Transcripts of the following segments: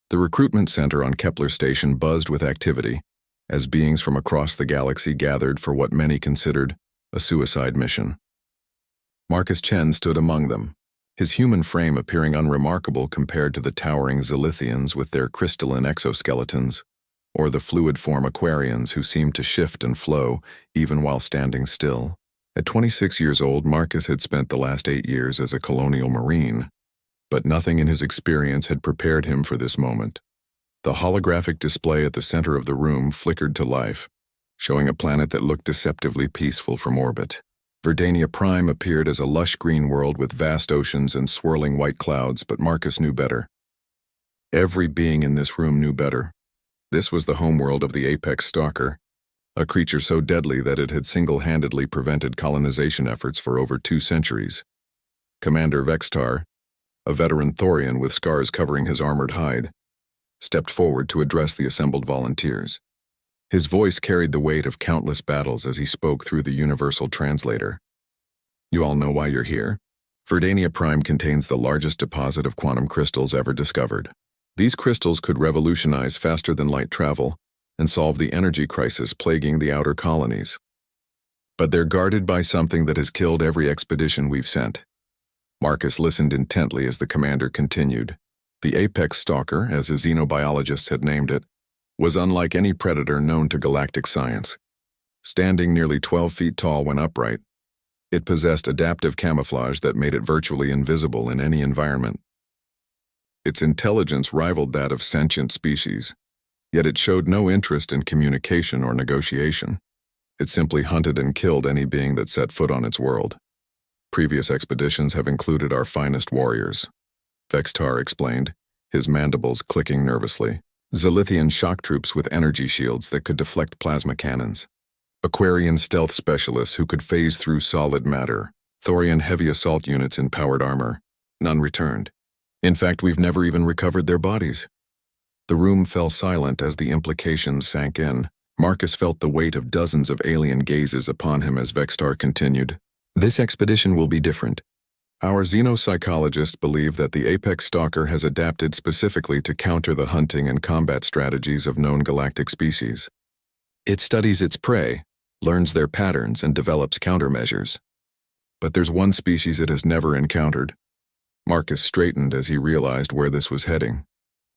The recruitment center on Kepler Station buzzed with activity, as beings from across the galaxy gathered for what many considered a suicide mission. Marcus Chen stood among them, his human frame appearing unremarkable compared to the towering Zilithians with their crystalline exoskeletons, or the fluid-form Aquarians who seemed to shift and flow even while standing still. At 26 years old, Marcus had spent the last 8 years as a colonial marine, but nothing in his experience had prepared him for this moment. The holographic display at the center of the room flickered to life, showing a planet that looked deceptively peaceful from orbit. Verdania Prime appeared as a lush green world with vast oceans and swirling white clouds, but Marcus knew better. Every being in this room knew better. This was the homeworld of the apex stalker, a creature so deadly that it had single-handedly prevented colonization efforts for over 2 centuries. Commander Vextar, a veteran Thorian with scars covering his armored hide, stepped forward to address the assembled volunteers. His voice carried the weight of countless battles as he spoke through the universal translator. "You all know why you're here? Verdania Prime contains the largest deposit of quantum crystals ever discovered. These crystals could revolutionize faster-than-light travel and solve the energy crisis plaguing the outer colonies. But they're guarded by something that has killed every expedition we've sent." Marcus listened intently as the commander continued. The apex stalker, as his xenobiologists had named it, was unlike any predator known to galactic science. Standing nearly 12 feet tall when upright, it possessed adaptive camouflage that made it virtually invisible in any environment. Its intelligence rivaled that of sentient species, yet it showed no interest in communication or negotiation. It simply hunted and killed any being that set foot on its world. "Previous expeditions have included our finest warriors," Vextar explained, his mandibles clicking nervously. "Zilithian shock troops with energy shields that could deflect plasma cannons. Aquarian stealth specialists who could phase through solid matter. Thorian heavy assault units in powered armor. None returned. In fact, we've never even recovered their bodies." The room fell silent as the implications sank in. Marcus felt the weight of dozens of alien gazes upon him as Vextar continued. "This expedition will be different. Our xenopsychologists believe that the apex stalker has adapted specifically to counter the hunting and combat strategies of known galactic species. It studies its prey, learns their patterns, and develops countermeasures. But there's one species it has never encountered." Marcus straightened as he realized where this was heading.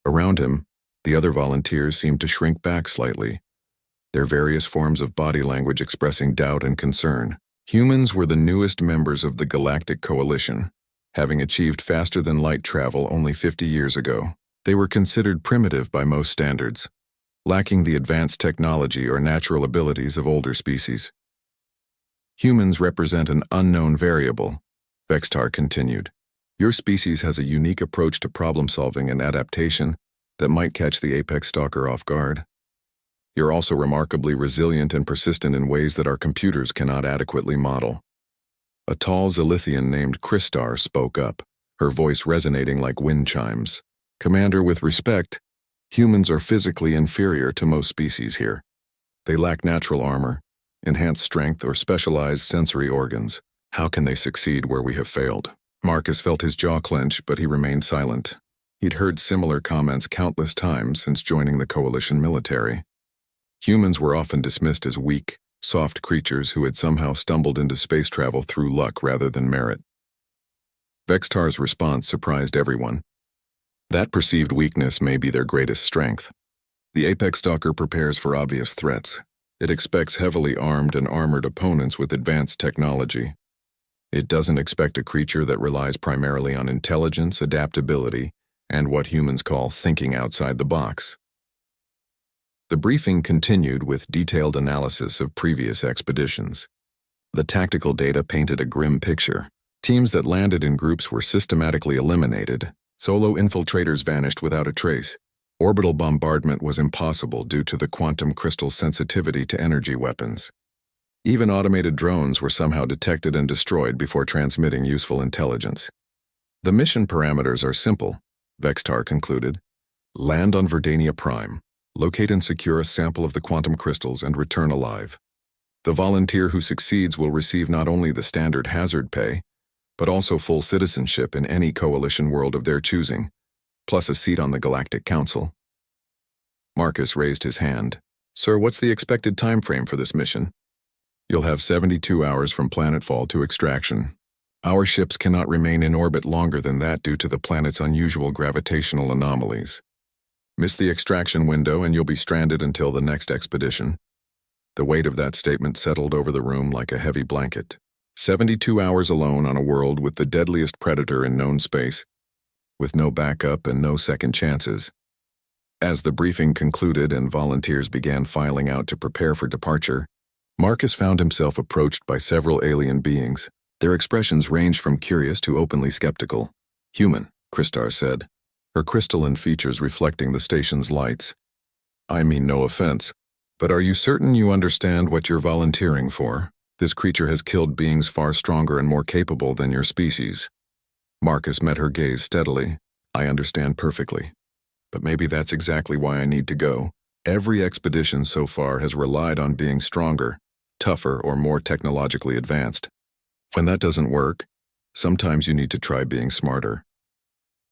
Around him, the other volunteers seemed to shrink back slightly, their various forms of body language expressing doubt and concern. Humans were the newest members of the Galactic Coalition, having achieved faster-than-light travel only 50 years ago. They were considered primitive by most standards, lacking the advanced technology or natural abilities of older species. "Humans represent an unknown variable," Vextar continued. "Your species has a unique approach to problem-solving and adaptation that might catch the apex stalker off guard. You're also remarkably resilient and persistent in ways that our computers cannot adequately model." A tall Zilithian named Kristar spoke up, her voice resonating like wind chimes. "Commander, with respect, humans are physically inferior to most species here. They lack natural armor, enhanced strength, or specialized sensory organs. How can they succeed where we have failed?" Marcus felt his jaw clench, but he remained silent. He'd heard similar comments countless times since joining the Coalition military. Humans were often dismissed as weak, soft creatures who had somehow stumbled into space travel through luck rather than merit. Vextar's response surprised everyone. That perceived weakness may be their greatest strength. The apex stalker prepares for obvious threats. It expects heavily armed and armored opponents with advanced technology. It doesn't expect a creature that relies primarily on intelligence, adaptability, and what humans call thinking outside the box. The briefing continued with detailed analysis of previous expeditions. The tactical data painted a grim picture. Teams that landed in groups were systematically eliminated. Solo infiltrators vanished without a trace. Orbital bombardment was impossible due to the quantum crystal's sensitivity to energy weapons. Even automated drones were somehow detected and destroyed before transmitting useful intelligence. "The mission parameters are simple," Vextar concluded. "Land on Verdania Prime. Locate and secure a sample of the quantum crystals and return alive. The volunteer who succeeds will receive not only the standard hazard pay, but also full citizenship in any coalition world of their choosing. plus a seat on the Galactic Council. Marcus raised his hand. Sir, what's the expected time frame for this mission? You'll have 72 hours from planetfall to extraction. Our ships cannot remain in orbit longer than that due to the planet's unusual gravitational anomalies. Miss the extraction window and you'll be stranded until the next expedition. The weight of that statement settled over the room like a heavy blanket. 72 hours alone on a world with the deadliest predator in known space, with no backup and no second chances. As the briefing concluded and volunteers began filing out to prepare for departure, Marcus found himself approached by several alien beings. Their expressions ranged from curious to openly skeptical. Human, Kristar said, her crystalline features reflecting the station's lights. I mean no offense, but are you certain you understand what you're volunteering for? This creature has killed beings far stronger and more capable than your species. Marcus met her gaze steadily. I understand perfectly. But maybe that's exactly why I need to go. Every expedition so far has relied on being stronger, tougher, or more technologically advanced. When that doesn't work, sometimes you need to try being smarter.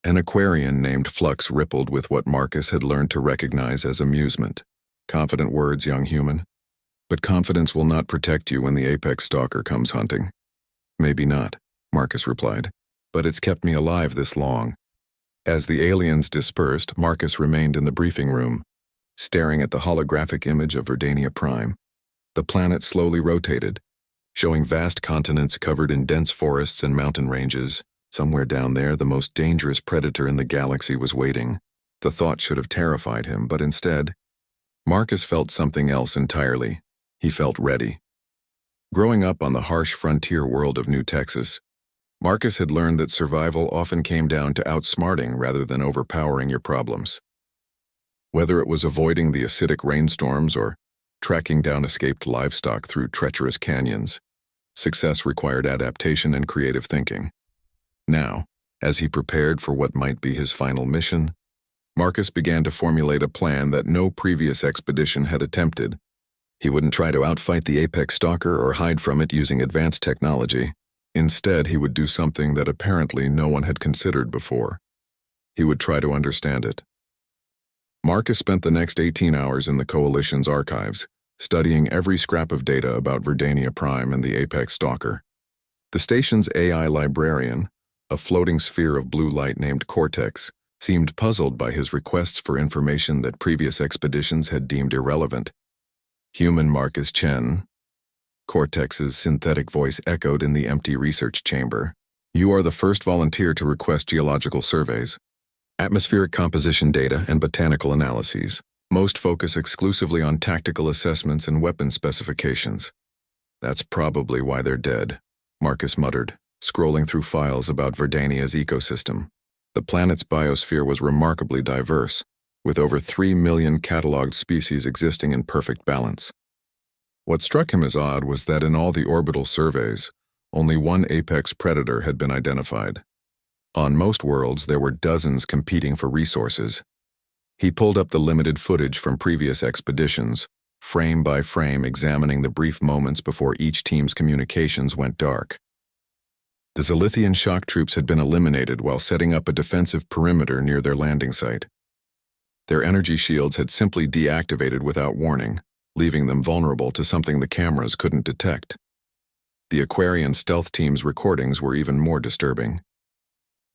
An Aquarian named Flux rippled with what Marcus had learned to recognize as amusement. Confident words, young human. But confidence will not protect you when the apex stalker comes hunting. Maybe not, Marcus replied, but it's kept me alive this long. As the aliens dispersed, Marcus remained in the briefing room, staring at the holographic image of Verdania Prime. The planet slowly rotated, showing vast continents covered in dense forests and mountain ranges. Somewhere down there, the most dangerous predator in the galaxy was waiting. The thought should have terrified him, but instead, Marcus felt something else entirely. He felt ready. Growing up on the harsh frontier world of New Texas, Marcus had learned that survival often came down to outsmarting rather than overpowering your problems. Whether it was avoiding the acidic rainstorms or tracking down escaped livestock through treacherous canyons, success required adaptation and creative thinking. Now, as he prepared for what might be his final mission, Marcus began to formulate a plan that no previous expedition had attempted. He wouldn't try to outfight the apex stalker or hide from it using advanced technology. Instead, he would do something that apparently no one had considered before. He would try to understand it. Marcus spent the next 18 hours in the Coalition's archives, studying every scrap of data about Verdania Prime and the apex stalker. The station's AI librarian, a floating sphere of blue light named Cortex, seemed puzzled by his requests for information that previous expeditions had deemed irrelevant. Human Marcus Chen. Cortex's synthetic voice echoed in the empty research chamber. You are the first volunteer to request geological surveys, atmospheric composition data, and botanical analyses. Most focus exclusively on tactical assessments and weapon specifications. That's probably why they're dead, Marcus muttered, scrolling through files about Verdania's ecosystem. The planet's biosphere was remarkably diverse, with over 3 million cataloged species existing in perfect balance. What struck him as odd was that in all the orbital surveys, only one apex predator had been identified. On most worlds, there were dozens competing for resources. He pulled up the limited footage from previous expeditions, frame by frame examining the brief moments before each team's communications went dark. The Zilithian shock troops had been eliminated while setting up a defensive perimeter near their landing site. Their energy shields had simply deactivated without warning, leaving them vulnerable to something the cameras couldn't detect. The Aquarian stealth team's recordings were even more disturbing.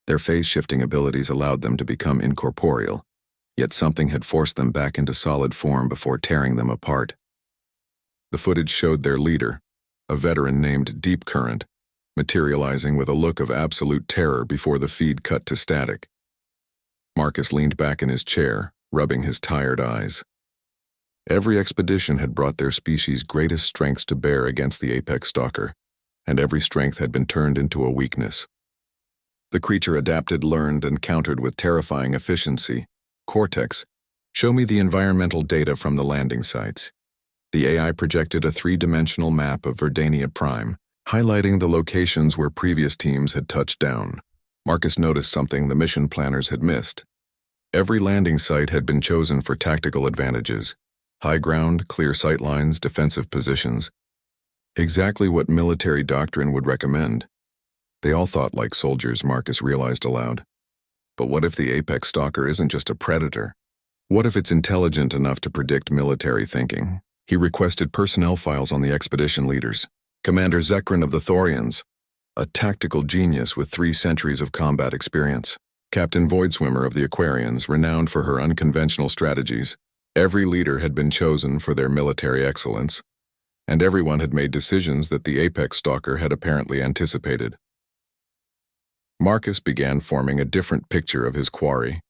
Their phase-shifting abilities allowed them to become incorporeal, yet something had forced them back into solid form before tearing them apart. The footage showed their leader, a veteran named Deep Current, materializing with a look of absolute terror before the feed cut to static. Marcus leaned back in his chair, rubbing his tired eyes. Every expedition had brought their species' greatest strengths to bear against the apex stalker, and every strength had been turned into a weakness. The creature adapted, learned, and countered with terrifying efficiency. Cortex, show me the environmental data from the landing sites. The AI projected a 3-dimensional map of Verdania Prime, highlighting the locations where previous teams had touched down. Marcus noticed something the mission planners had missed. Every landing site had been chosen for tactical advantages. High ground, clear sightlines, defensive positions. Exactly what military doctrine would recommend. They all thought like soldiers, Marcus realized aloud. But what if the apex stalker isn't just a predator? What if it's intelligent enough to predict military thinking? He requested personnel files on the expedition leaders. Commander Zekrin of the Thorians, a tactical genius with 3 centuries of combat experience. Captain Voidswimmer of the Aquarians, renowned for her unconventional strategies. Every leader had been chosen for their military excellence, and everyone had made decisions that the apex stalker had apparently anticipated. Marcus began forming a different picture of his quarry.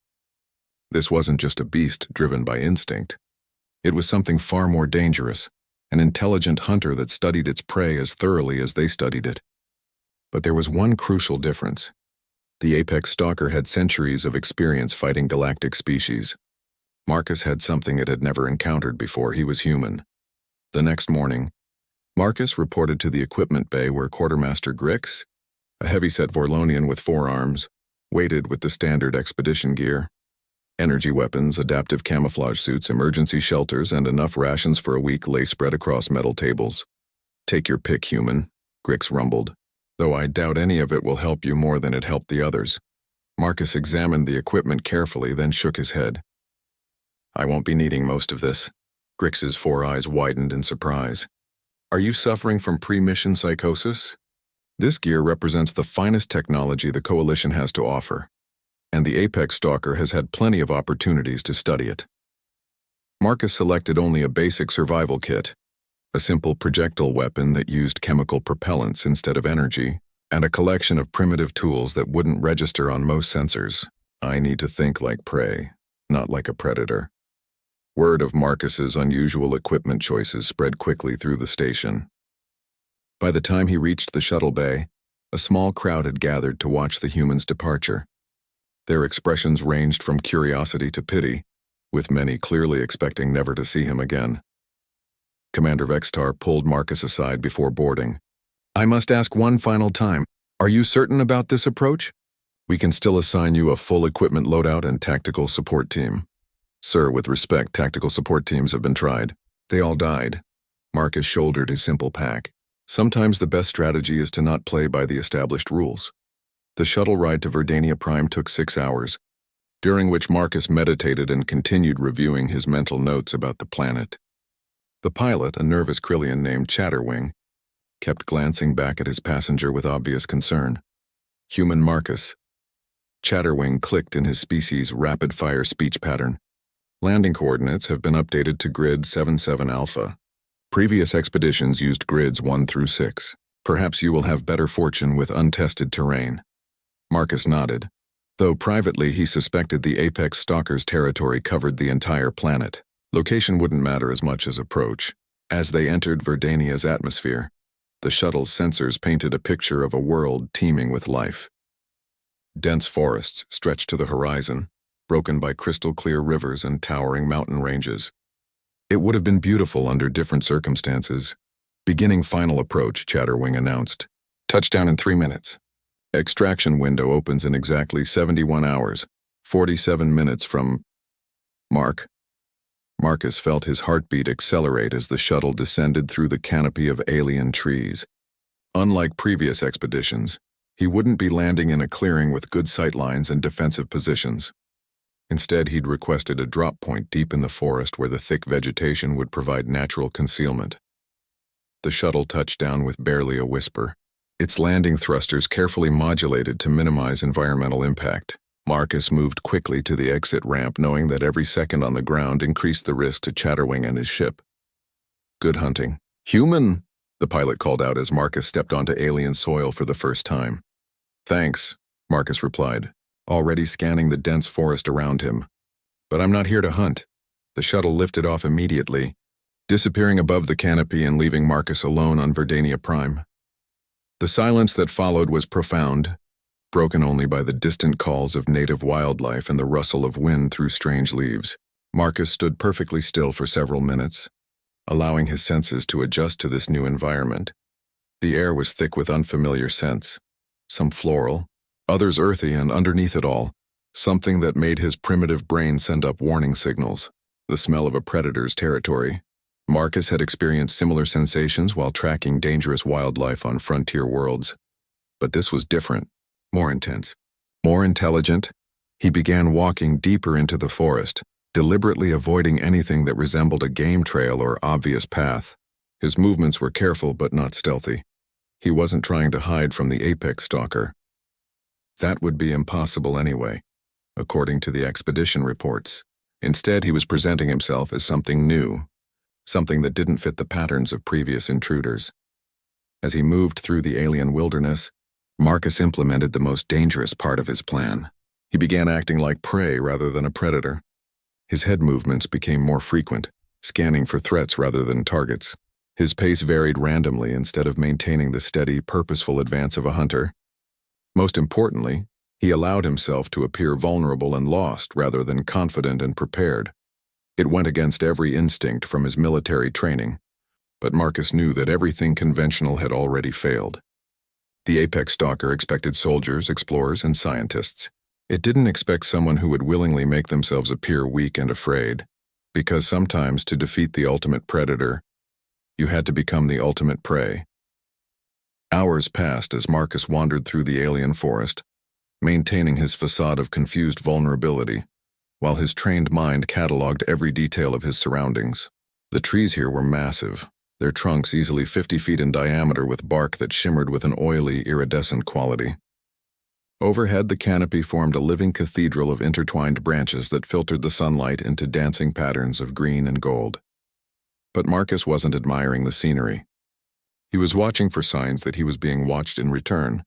This wasn't just a beast driven by instinct. It was something far more dangerous, an intelligent hunter that studied its prey as thoroughly as they studied it. But there was one crucial difference. The apex stalker had centuries of experience fighting galactic species. Marcus had something it had never encountered before he was human. The next morning, Marcus reported to the equipment bay where Quartermaster Grix, a heavyset Vorlonian with 4 arms, waited with the standard expedition gear. Energy weapons, adaptive camouflage suits, emergency shelters, and enough rations for a week lay spread across metal tables. "Take your pick, human," Grix rumbled, "though I doubt any of it will help you more than it helped the others." Marcus examined the equipment carefully, then shook his head. "I won't be needing most of this." Grix's 4 eyes widened in surprise. "Are you suffering from pre-mission psychosis? This gear represents the finest technology the Coalition has to offer, and the apex stalker has had plenty of opportunities to study it." Marcus selected only a basic survival kit, a simple projectile weapon that used chemical propellants instead of energy, and a collection of primitive tools that wouldn't register on most sensors. "I need to think like prey, not like a predator." Word of Marcus's unusual equipment choices spread quickly through the station. By the time he reached the shuttle bay, a small crowd had gathered to watch the human's departure. Their expressions ranged from curiosity to pity, with many clearly expecting never to see him again. Commander Vextar pulled Marcus aside before boarding. "I must ask one final time, are you certain about this approach? We can still assign you a full equipment loadout and tactical support team." "Sir, with respect, tactical support teams have been tried. They all died." Marcus shouldered his simple pack. "Sometimes the best strategy is to not play by the established rules." The shuttle ride to Verdania Prime took 6 hours, during which Marcus meditated and continued reviewing his mental notes about the planet. The pilot, a nervous Krillian named Chatterwing, kept glancing back at his passenger with obvious concern. "Human Marcus." Chatterwing clicked in his species' rapid-fire speech pattern. "Landing coordinates have been updated to grid 77 Alpha. Previous expeditions used grids 1 through 6. Perhaps you will have better fortune with untested terrain." Marcus nodded, though privately he suspected the apex stalker's territory covered the entire planet. Location wouldn't matter as much as approach. As they entered Verdania's atmosphere, the shuttle's sensors painted a picture of a world teeming with life. Dense forests stretched to the horizon, broken by crystal-clear rivers and towering mountain ranges. It would have been beautiful under different circumstances. "Beginning final approach," Chatterwing announced. "Touchdown in 3 minutes. Extraction window opens in exactly 71 hours, 47 minutes from..." Marcus felt his heartbeat accelerate as the shuttle descended through the canopy of alien trees. Unlike previous expeditions, he wouldn't be landing in a clearing with good sightlines and defensive positions. Instead, he'd requested a drop point deep in the forest where the thick vegetation would provide natural concealment. The shuttle touched down with barely a whisper, its landing thrusters carefully modulated to minimize environmental impact. Marcus moved quickly to the exit ramp, knowing that every second on the ground increased the risk to Chatterwing and his ship. "Good hunting." "Human," the pilot called out as Marcus stepped onto alien soil for the first time. "Thanks," Marcus replied, already scanning the dense forest around him. "But I'm not here to hunt." The shuttle lifted off immediately, disappearing above the canopy and leaving Marcus alone on Verdania Prime. The silence that followed was profound, broken only by the distant calls of native wildlife and the rustle of wind through strange leaves. Marcus stood perfectly still for several minutes, allowing his senses to adjust to this new environment. The air was thick with unfamiliar scents, some floral, others earthy, and underneath it all, something that made his primitive brain send up warning signals: the smell of a predator's territory. Marcus had experienced similar sensations while tracking dangerous wildlife on frontier worlds. But this was different, more intense, more intelligent, He began walking deeper into the forest, deliberately avoiding anything that resembled a game trail or obvious path. His movements were careful but not stealthy. He wasn't trying to hide from the apex stalker. That would be impossible anyway, according to the expedition reports. Instead, he was presenting himself as something new, something that didn't fit the patterns of previous intruders. As he moved through the alien wilderness, Marcus implemented the most dangerous part of his plan. He began acting like prey rather than a predator. His head movements became more frequent, scanning for threats rather than targets. His pace varied randomly instead of maintaining the steady, purposeful advance of a hunter. Most importantly, he allowed himself to appear vulnerable and lost rather than confident and prepared. It went against every instinct from his military training, but Marcus knew that everything conventional had already failed. The apex stalker expected soldiers, explorers, and scientists. It didn't expect someone who would willingly make themselves appear weak and afraid, because sometimes to defeat the ultimate predator, you had to become the ultimate prey. Hours passed as Marcus wandered through the alien forest, maintaining his facade of confused vulnerability, while his trained mind cataloged every detail of his surroundings. The trees here were massive, their trunks easily 50 feet in diameter with bark that shimmered with an oily, iridescent quality. Overhead, the canopy formed a living cathedral of intertwined branches that filtered the sunlight into dancing patterns of green and gold. But Marcus wasn't admiring the scenery. He was watching for signs that he was being watched in return.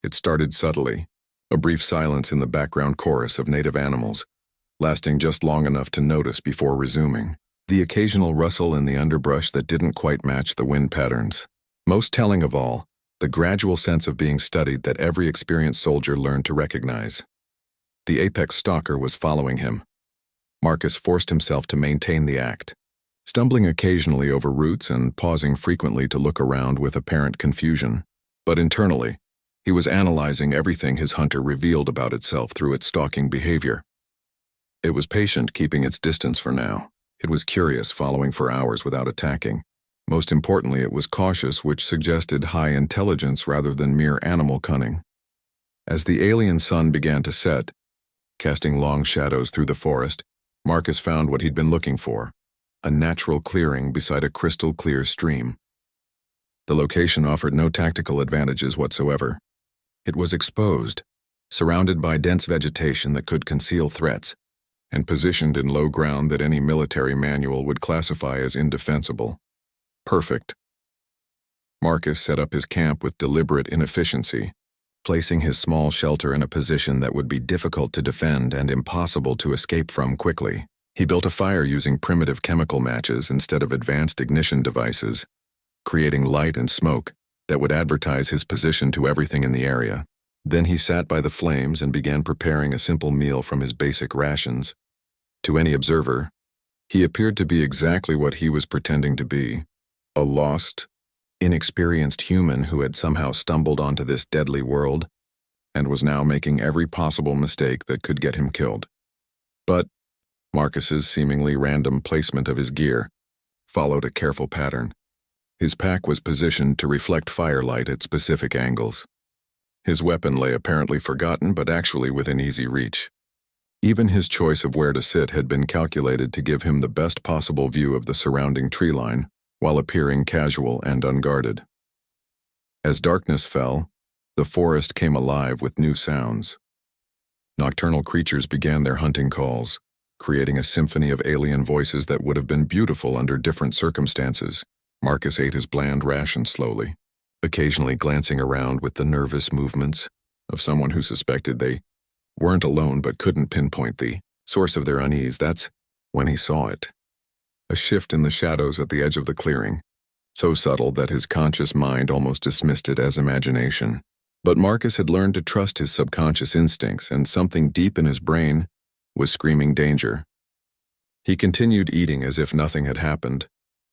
It started subtly, a brief silence in the background chorus of native animals, lasting just long enough to notice before resuming. The occasional rustle in the underbrush that didn't quite match the wind patterns. Most telling of all, the gradual sense of being studied that every experienced soldier learned to recognize. The apex stalker was following him. Marcus forced himself to maintain the act, stumbling occasionally over roots and pausing frequently to look around with apparent confusion. But internally, he was analyzing everything his hunter revealed about itself through its stalking behavior. It was patient, keeping its distance for now. It was curious, following for hours without attacking. Most importantly, it was cautious, which suggested high intelligence rather than mere animal cunning. As the alien sun began to set, casting long shadows through the forest, Marcus found what he'd been looking for, a natural clearing beside a crystal-clear stream. The location offered no tactical advantages whatsoever. It was exposed, surrounded by dense vegetation that could conceal threats, and positioned in low ground that any military manual would classify as indefensible. Perfect. Marcus set up his camp with deliberate inefficiency, placing his small shelter in a position that would be difficult to defend and impossible to escape from quickly. He built a fire using primitive chemical matches instead of advanced ignition devices, creating light and smoke that would advertise his position to everything in the area. Then he sat by the flames and began preparing a simple meal from his basic rations. To any observer, he appeared to be exactly what he was pretending to be, a lost, inexperienced human who had somehow stumbled onto this deadly world and was now making every possible mistake that could get him killed. But Marcus's seemingly random placement of his gear followed a careful pattern. His pack was positioned to reflect firelight at specific angles. His weapon lay apparently forgotten but actually within easy reach. Even his choice of where to sit had been calculated to give him the best possible view of the surrounding tree line while appearing casual and unguarded. As darkness fell, the forest came alive with new sounds. Nocturnal creatures began their hunting calls, creating a symphony of alien voices that would have been beautiful under different circumstances. Marcus ate his bland ration slowly, occasionally glancing around with the nervous movements of someone who suspected they weren't alone but couldn't pinpoint the source of their unease. That's when he saw it. A shift in the shadows at the edge of the clearing, so subtle that his conscious mind almost dismissed it as imagination. But Marcus had learned to trust his subconscious instincts, and something deep in his brain was screaming danger. He continued eating as if nothing had happened,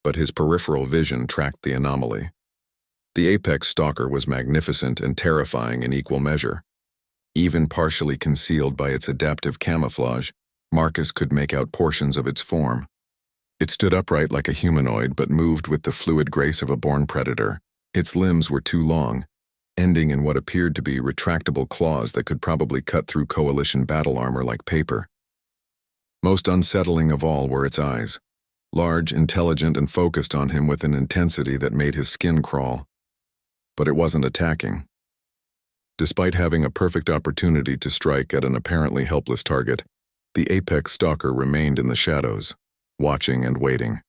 but his peripheral vision tracked the anomaly. The apex stalker was magnificent and terrifying in equal measure. Even partially concealed by its adaptive camouflage, Marcus could make out portions of its form. It stood upright like a humanoid but moved with the fluid grace of a born predator. Its limbs were too long, ending in what appeared to be retractable claws that could probably cut through coalition battle armor like paper. Most unsettling of all were its eyes, large, intelligent, and focused on him with an intensity that made his skin crawl. But it wasn't attacking. Despite having a perfect opportunity to strike at an apparently helpless target, the apex stalker remained in the shadows, watching and waiting.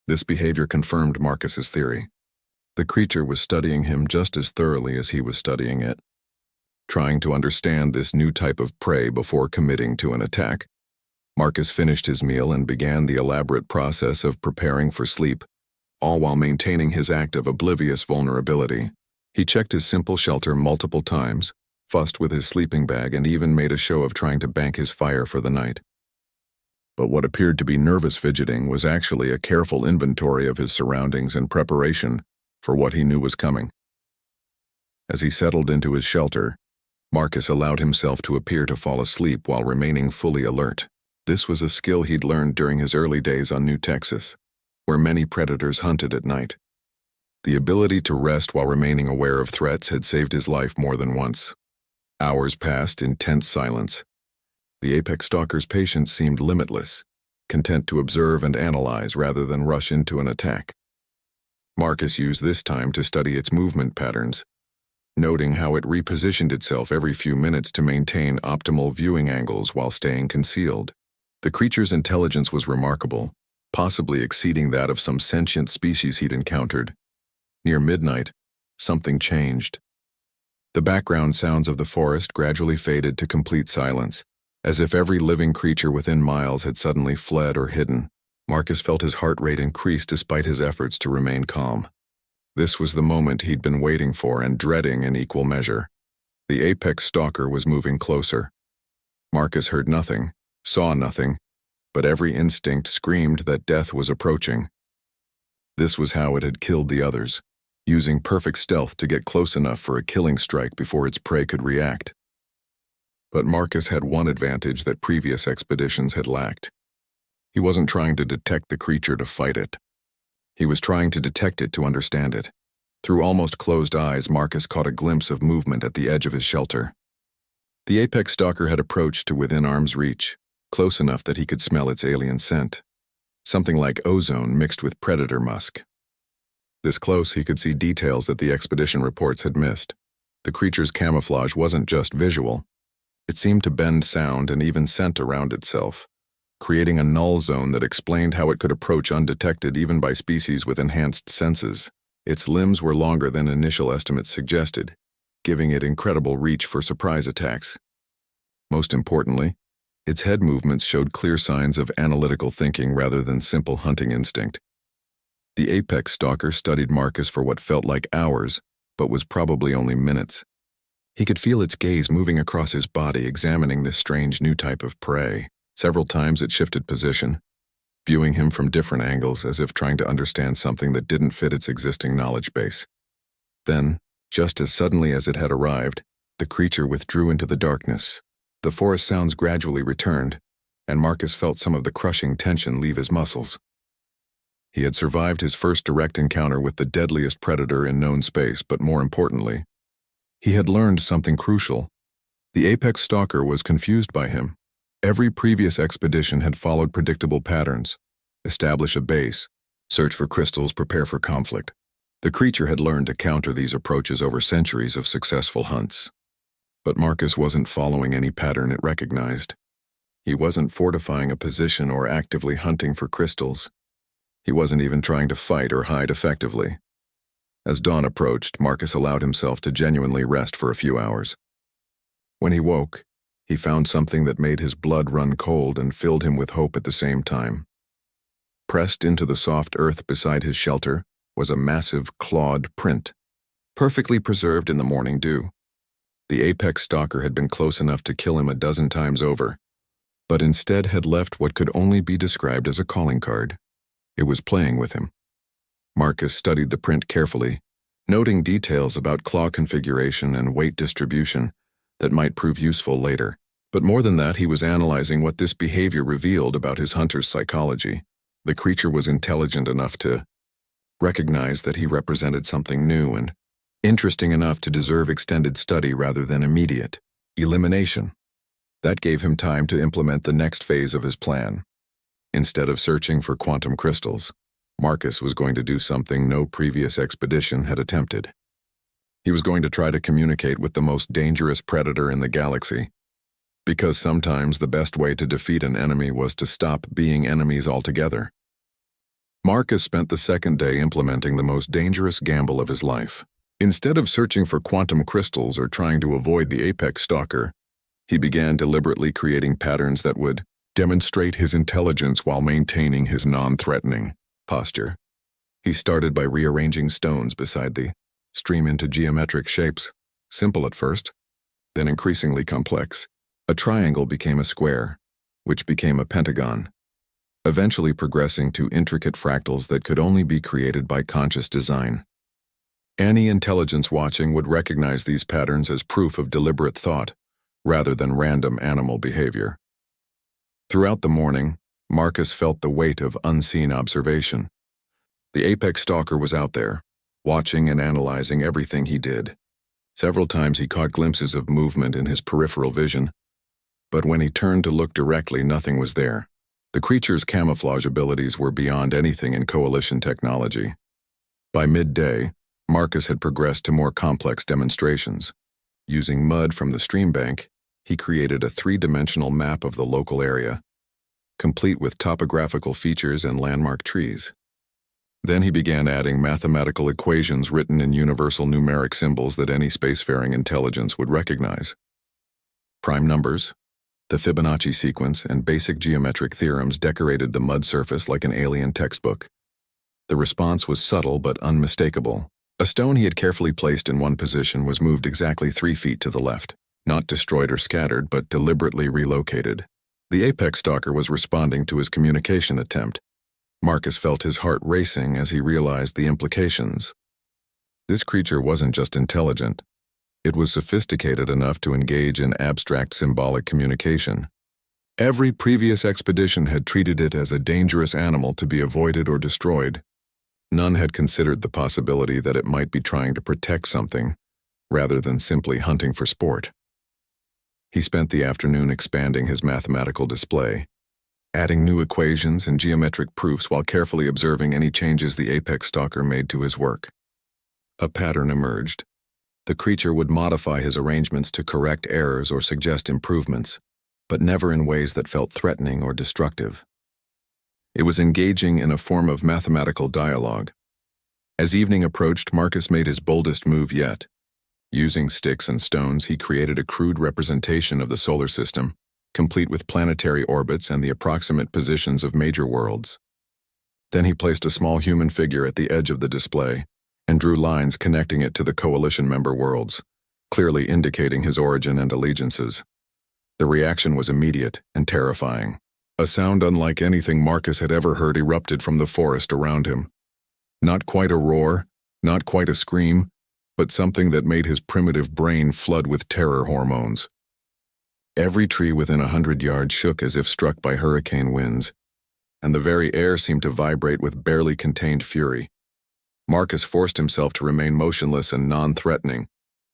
This behavior confirmed Marcus's theory. The creature was studying him just as thoroughly as he was studying it. Trying to understand this new type of prey before committing to an attack, Marcus finished his meal and began the elaborate process of preparing for sleep, all while maintaining his act of oblivious vulnerability. He checked his simple shelter multiple times, fussed with his sleeping bag, and even made a show of trying to bank his fire for the night. But what appeared to be nervous fidgeting was actually a careful inventory of his surroundings and preparation for what he knew was coming. As he settled into his shelter, Marcus allowed himself to appear to fall asleep while remaining fully alert. This was a skill he'd learned during his early days on New Texas, where many predators hunted at night. The ability to rest while remaining aware of threats had saved his life more than once. Hours passed in tense silence. The apex stalker's patience seemed limitless, content to observe and analyze rather than rush into an attack. Marcus used this time to study its movement patterns, noting how it repositioned itself every few minutes to maintain optimal viewing angles while staying concealed. The creature's intelligence was remarkable, possibly exceeding that of some sentient species he'd encountered. Near midnight, something changed. The background sounds of the forest gradually faded to complete silence, as if every living creature within miles had suddenly fled or hidden. Marcus felt his heart rate increase despite his efforts to remain calm. This was the moment he'd been waiting for and dreading in equal measure. The apex stalker was moving closer. Marcus heard nothing, saw nothing, but every instinct screamed that death was approaching. This was how it had killed the others, using perfect stealth to get close enough for a killing strike before its prey could react. But Marcus had one advantage that previous expeditions had lacked. He wasn't trying to detect the creature to fight it. He was trying to detect it to understand it. Through almost closed eyes, Marcus caught a glimpse of movement at the edge of his shelter. The apex stalker had approached to within arm's reach, close enough that he could smell its alien scent, something like ozone mixed with predator musk. This close, he could see details that the expedition reports had missed. The creature's camouflage wasn't just visual. It seemed to bend sound and even scent around itself, creating a null zone that explained how it could approach undetected even by species with enhanced senses. Its limbs were longer than initial estimates suggested, giving it incredible reach for surprise attacks. Most importantly, its head movements showed clear signs of analytical thinking rather than simple hunting instinct. The apex stalker studied Marcus for what felt like hours, but was probably only minutes. He could feel its gaze moving across his body, examining this strange new type of prey. Several times it shifted position, viewing him from different angles as if trying to understand something that didn't fit its existing knowledge base. Then, just as suddenly as it had arrived, the creature withdrew into the darkness. The forest sounds gradually returned, and Marcus felt some of the crushing tension leave his muscles. He had survived his first direct encounter with the deadliest predator in known space, but more importantly, he had learned something crucial. The apex stalker was confused by him. Every previous expedition had followed predictable patterns: establish a base, search for crystals, prepare for conflict. The creature had learned to counter these approaches over centuries of successful hunts. But Marcus wasn't following any pattern it recognized. He wasn't fortifying a position or actively hunting for crystals. He wasn't even trying to fight or hide effectively. As dawn approached, Marcus allowed himself to genuinely rest for a few hours. When he woke, he found something that made his blood run cold and filled him with hope at the same time. Pressed into the soft earth beside his shelter was a massive clawed print, perfectly preserved in the morning dew. The apex stalker had been close enough to kill him a dozen times over, but instead had left what could only be described as a calling card. It was playing with him. Marcus studied the print carefully, noting details about claw configuration and weight distribution that might prove useful later. But more than that, he was analyzing what this behavior revealed about his hunter's psychology. The creature was intelligent enough to recognize that he represented something new and interesting enough to deserve extended study rather than immediate elimination. That gave him time to implement the next phase of his plan. Instead of searching for quantum crystals, Marcus was going to do something no previous expedition had attempted. He was going to try to communicate with the most dangerous predator in the galaxy, because sometimes the best way to defeat an enemy was to stop being enemies altogether. Marcus spent the second day implementing the most dangerous gamble of his life. Instead of searching for quantum crystals or trying to avoid the apex stalker, he began deliberately creating patterns that would demonstrate his intelligence while maintaining his non-threatening posture. He started by rearranging stones beside the stream into geometric shapes, simple at first, then increasingly complex. A triangle became a square, which became a pentagon, eventually progressing to intricate fractals that could only be created by conscious design. Any intelligence watching would recognize these patterns as proof of deliberate thought, rather than random animal behavior. Throughout the morning, Marcus felt the weight of unseen observation. The apex stalker was out there, watching and analyzing everything he did. Several times he caught glimpses of movement in his peripheral vision, but when he turned to look directly, nothing was there. The creature's camouflage abilities were beyond anything in Coalition technology. By midday, Marcus had progressed to more complex demonstrations. Using mud from the stream bank, he created a three-dimensional map of the local area, complete with topographical features and landmark trees. Then he began adding mathematical equations written in universal numeric symbols that any spacefaring intelligence would recognize. Prime numbers, the Fibonacci sequence, and basic geometric theorems decorated the mud surface like an alien textbook. The response was subtle but unmistakable. A stone he had carefully placed in one position was moved exactly 3 feet to the left, not destroyed or scattered, but deliberately relocated. The apex stalker was responding to his communication attempt. Marcus felt his heart racing as he realized the implications. This creature wasn't just intelligent. It was sophisticated enough to engage in abstract symbolic communication. Every previous expedition had treated it as a dangerous animal to be avoided or destroyed. None had considered the possibility that it might be trying to protect something, rather than simply hunting for sport. He spent the afternoon expanding his mathematical display, adding new equations and geometric proofs while carefully observing any changes the apex stalker made to his work. A pattern emerged. The creature would modify his arrangements to correct errors or suggest improvements, but never in ways that felt threatening or destructive. It was engaging in a form of mathematical dialogue. As evening approached, Marcus made his boldest move yet. Using sticks and stones, he created a crude representation of the solar system, complete with planetary orbits and the approximate positions of major worlds. Then he placed a small human figure at the edge of the display and drew lines connecting it to the Coalition member worlds, clearly indicating his origin and allegiances. The reaction was immediate and terrifying. A sound unlike anything Marcus had ever heard erupted from the forest around him. Not quite a roar, not quite a scream, but something that made his primitive brain flood with terror hormones. Every tree within 100 yards shook as if struck by hurricane winds, and the very air seemed to vibrate with barely contained fury. Marcus forced himself to remain motionless and non-threatening,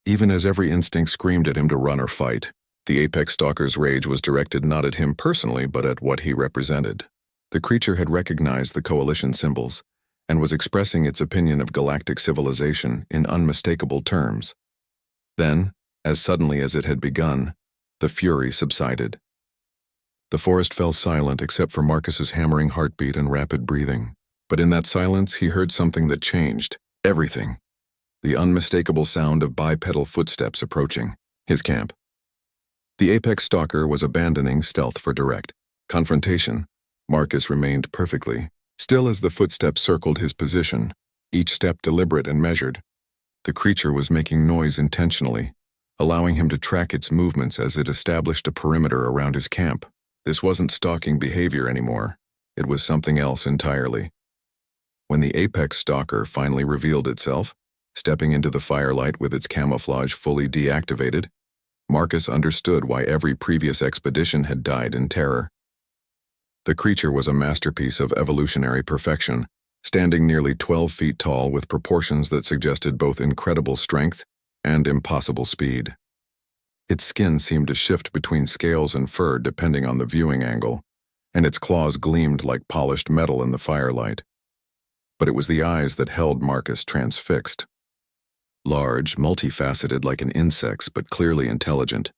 even as every instinct screamed at him to run or fight. The apex stalker's rage was directed not at him personally, but at what he represented. The creature had recognized the Coalition symbols and was expressing its opinion of galactic civilization in unmistakable terms. Then, as suddenly as it had begun, the fury subsided. The forest fell silent except for Marcus's hammering heartbeat and rapid breathing. But in that silence, he heard something that changed everything. The unmistakable sound of bipedal footsteps approaching his camp. The apex stalker was abandoning stealth for direct confrontation. Marcus remained perfectly still as the footsteps circled his position, each step deliberate and measured. The creature was making noise intentionally, allowing him to track its movements as it established a perimeter around his camp. This wasn't stalking behavior anymore. It was something else entirely. When the apex stalker finally revealed itself, stepping into the firelight with its camouflage fully deactivated, Marcus understood why every previous expedition had died in terror. The creature was a masterpiece of evolutionary perfection, standing nearly 12 feet tall with proportions that suggested both incredible strength and impossible speed. Its skin seemed to shift between scales and fur depending on the viewing angle, and its claws gleamed like polished metal in the firelight. But it was the eyes that held Marcus transfixed. Large, multifaceted like an insect's, but clearly intelligent.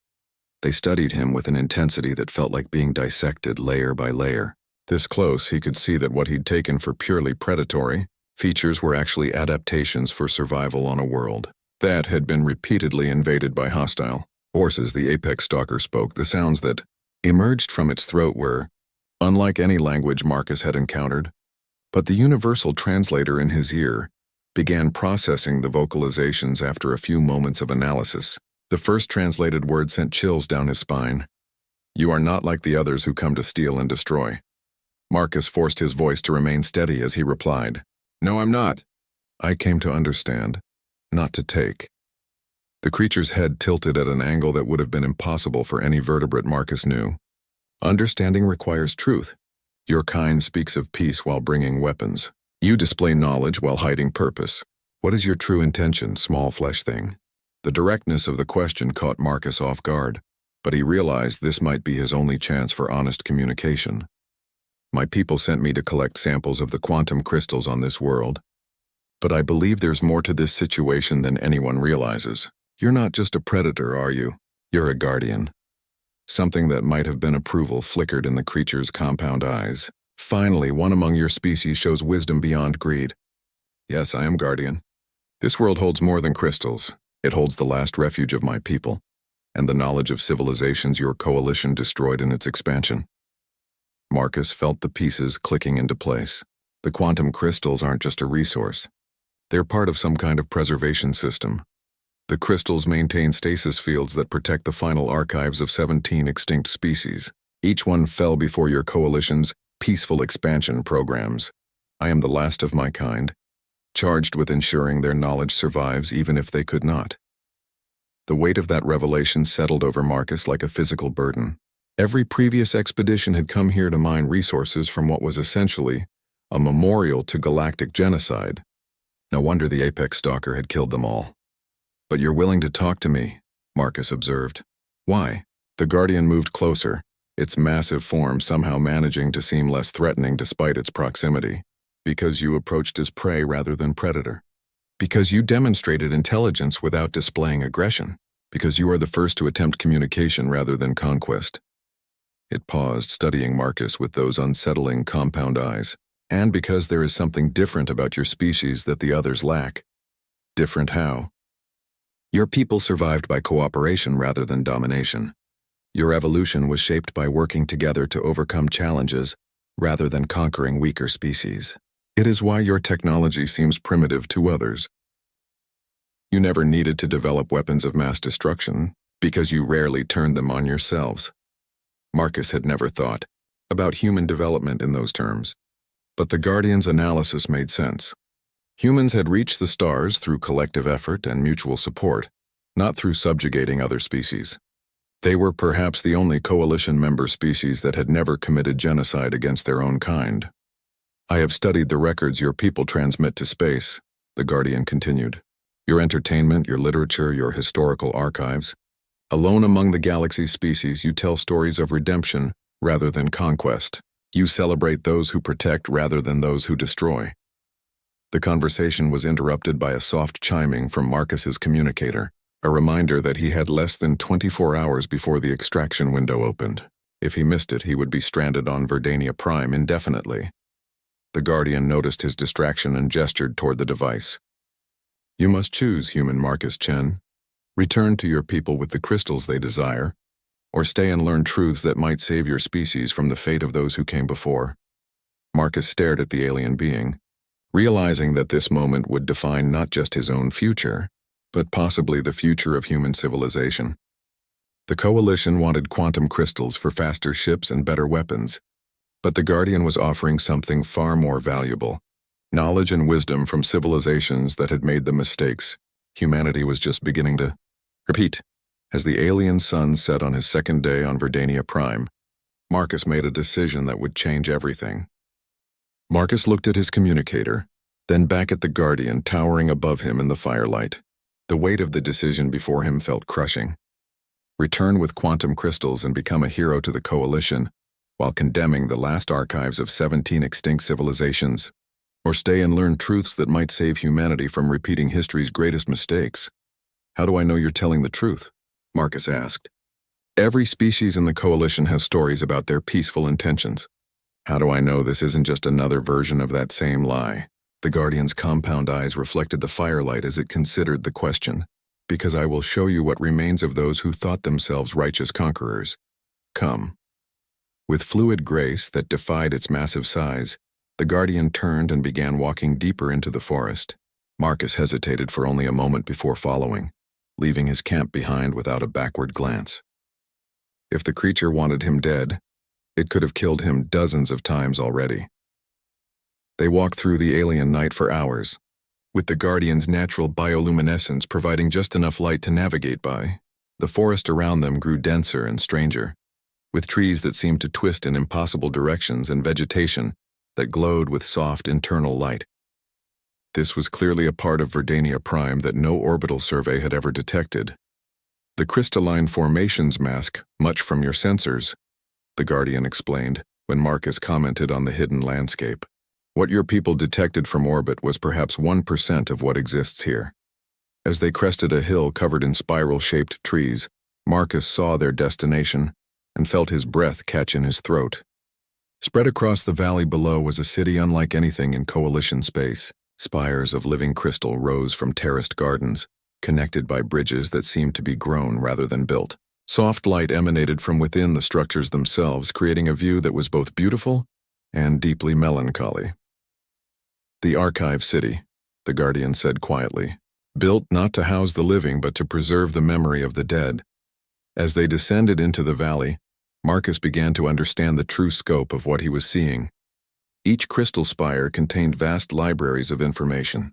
They studied him with an intensity that felt like being dissected layer by layer. This close, he could see that what he'd taken for purely predatory features were actually adaptations for survival on a world that had been repeatedly invaded by hostile. Hoarse as the apex stalker spoke, the sounds that emerged from its throat were unlike any language Marcus had encountered, but the universal translator in his ear began processing the vocalizations after a few moments of analysis. The first translated word sent chills down his spine. "You are not like the others who come to steal and destroy." Marcus forced his voice to remain steady as he replied, "No, I'm not. I came to understand, not to take." The creature's head tilted at an angle that would have been impossible for any vertebrate Marcus knew. "Understanding requires truth. Your kind speaks of peace while bringing weapons. You display knowledge while hiding purpose. What is your true intention, small flesh thing?" The directness of the question caught Marcus off guard, but he realized this might be his only chance for honest communication. "My people sent me to collect samples of the quantum crystals on this world. But I believe there's more to this situation than anyone realizes. You're not just a predator, are you? You're a guardian." Something that might have been approval flickered in the creature's compound eyes. "Finally, one among your species shows wisdom beyond greed." "Yes, I am guardian. This world holds more than crystals. It holds the last refuge of my people, and the knowledge of civilizations your coalition destroyed in its expansion." Marcus felt the pieces clicking into place. The quantum crystals aren't just a resource. They're part of some kind of preservation system. The crystals maintain stasis fields that protect the final archives of 17 extinct species. Each one fell before your coalition's peaceful expansion programs. I am the last of my kind, charged with ensuring their knowledge survives even if they could not. The weight of that revelation settled over Marcus like a physical burden. Every previous expedition had come here to mine resources from what was essentially a memorial to galactic genocide. No wonder the apex stalker had killed them all. "But you're willing to talk to me," Marcus observed. "Why?" The guardian moved closer, its massive form somehow managing to seem less threatening despite its proximity. "Because you approached as prey rather than predator. Because you demonstrated intelligence without displaying aggression. Because you are the first to attempt communication rather than conquest." It paused, studying Marcus with those unsettling compound eyes. "And because there is something different about your species that the others lack." "Different how?" "Your people survived by cooperation rather than domination. Your evolution was shaped by working together to overcome challenges rather than conquering weaker species. It is why your technology seems primitive to others. You never needed to develop weapons of mass destruction because you rarely turned them on yourselves." Marcus had never thought about human development in those terms, but the Guardian's analysis made sense. Humans had reached the stars through collective effort and mutual support, not through subjugating other species. They were perhaps the only coalition member species that had never committed genocide against their own kind. "I have studied the records your people transmit to space," the Guardian continued. "Your entertainment, your literature, your historical archives. Alone among the galaxy's species, you tell stories of redemption rather than conquest. You celebrate those who protect rather than those who destroy." The conversation was interrupted by a soft chiming from Marcus's communicator, a reminder that he had less than 24 hours before the extraction window opened. If he missed it, he would be stranded on Verdania Prime indefinitely. The Guardian noticed his distraction and gestured toward the device. "You must choose, human Marcus Chen. Return to your people with the crystals they desire, or stay and learn truths that might save your species from the fate of those who came before." Marcus stared at the alien being, realizing that this moment would define not just his own future, but possibly the future of human civilization. The Coalition wanted quantum crystals for faster ships and better weapons, but the Guardian was offering something far more valuable: knowledge and wisdom from civilizations that had made the mistakes humanity was just beginning to repeat. As the alien sun set on his second day on Verdania Prime, Marcus made a decision that would change everything. Marcus looked at his communicator, then back at the Guardian towering above him in the firelight. The weight of the decision before him felt crushing. Return with quantum crystals and become a hero to the Coalition, while condemning the last archives of 17 extinct civilizations, or stay and learn truths that might save humanity from repeating history's greatest mistakes. How do I know you're telling the truth? Marcus asked. Every species in the Coalition has stories about their peaceful intentions. How do I know this isn't just another version of that same lie? The Guardian's compound eyes reflected the firelight as it considered the question. Because I will show you what remains of those who thought themselves righteous conquerors. Come. With fluid grace that defied its massive size, the Guardian turned and began walking deeper into the forest. Marcus hesitated for only a moment before following, leaving his camp behind without a backward glance. If the creature wanted him dead, it could have killed him dozens of times already. They walked through the alien night for hours, with the Guardian's natural bioluminescence providing just enough light to navigate by. The forest around them grew denser and stranger, with trees that seemed to twist in impossible directions and vegetation that glowed with soft internal light. This was clearly a part of Verdania Prime that no orbital survey had ever detected. The crystalline formations mask much from your sensors, the Guardian explained when Marcus commented on the hidden landscape. What your people detected from orbit was perhaps 1% of what exists here. As they crested a hill covered in spiral-shaped trees, Marcus saw their destination and felt his breath catch in his throat. Spread across the valley below was a city unlike anything in Coalition space. Spires of living crystal rose from terraced gardens, connected by bridges that seemed to be grown rather than built. Soft light emanated from within the structures themselves, creating a view that was both beautiful and deeply melancholy. The Archive City, the Guardian said quietly, built not to house the living but to preserve the memory of the dead. As they descended into the valley, Marcus began to understand the true scope of what he was seeing. Each crystal spire contained vast libraries of information,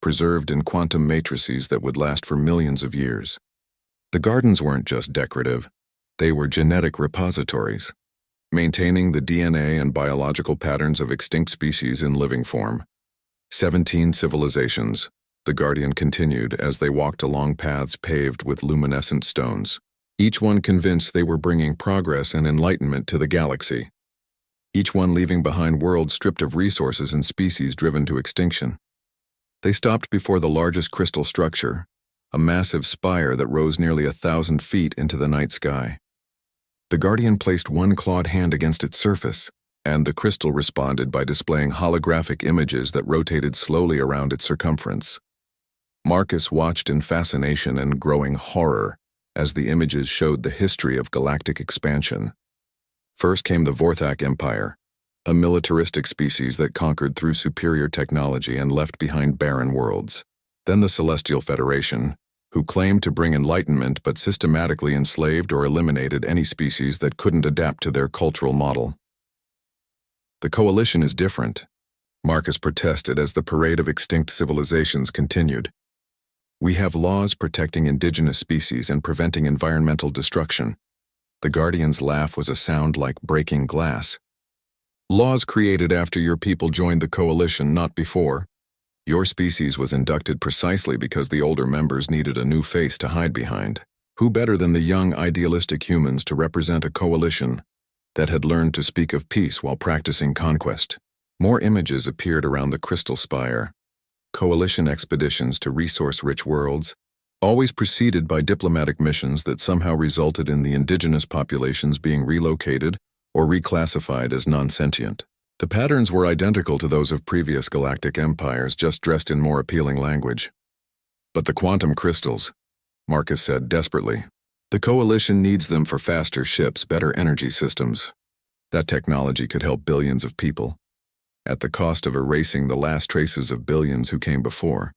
preserved in quantum matrices that would last for millions of years. The gardens weren't just decorative, they were genetic repositories, maintaining the DNA and biological patterns of extinct species in living form. 17 civilizations, the Guardian continued as they walked along paths paved with luminescent stones, each one convinced they were bringing progress and enlightenment to the galaxy. Each one leaving behind worlds stripped of resources and species driven to extinction. They stopped before the largest crystal structure, a massive spire that rose nearly 1,000 feet into the night sky. The Guardian placed one clawed hand against its surface, and the crystal responded by displaying holographic images that rotated slowly around its circumference. Marcus watched in fascination and growing horror as the images showed the history of galactic expansion. First came the Vorthak Empire, a militaristic species that conquered through superior technology and left behind barren worlds. Then the Celestial Federation, who claimed to bring enlightenment but systematically enslaved or eliminated any species that couldn't adapt to their cultural model. The Coalition is different, Marcus protested as the parade of extinct civilizations continued. We have laws protecting indigenous species and preventing environmental destruction. The Guardian's laugh was a sound like breaking glass. Laws created after your people joined the Coalition, not before. Your species was inducted precisely because the older members needed a new face to hide behind. Who better than the young, idealistic humans to represent a coalition that had learned to speak of peace while practicing conquest? More images appeared around the crystal spire. Coalition expeditions to resource-rich worlds, always preceded by diplomatic missions that somehow resulted in the indigenous populations being relocated or reclassified as non-sentient. The patterns were identical to those of previous galactic empires, just dressed in more appealing language. But the quantum crystals, Marcus said desperately. The Coalition needs them for faster ships, better energy systems. That technology could help billions of people, at the cost of erasing the last traces of billions who came before.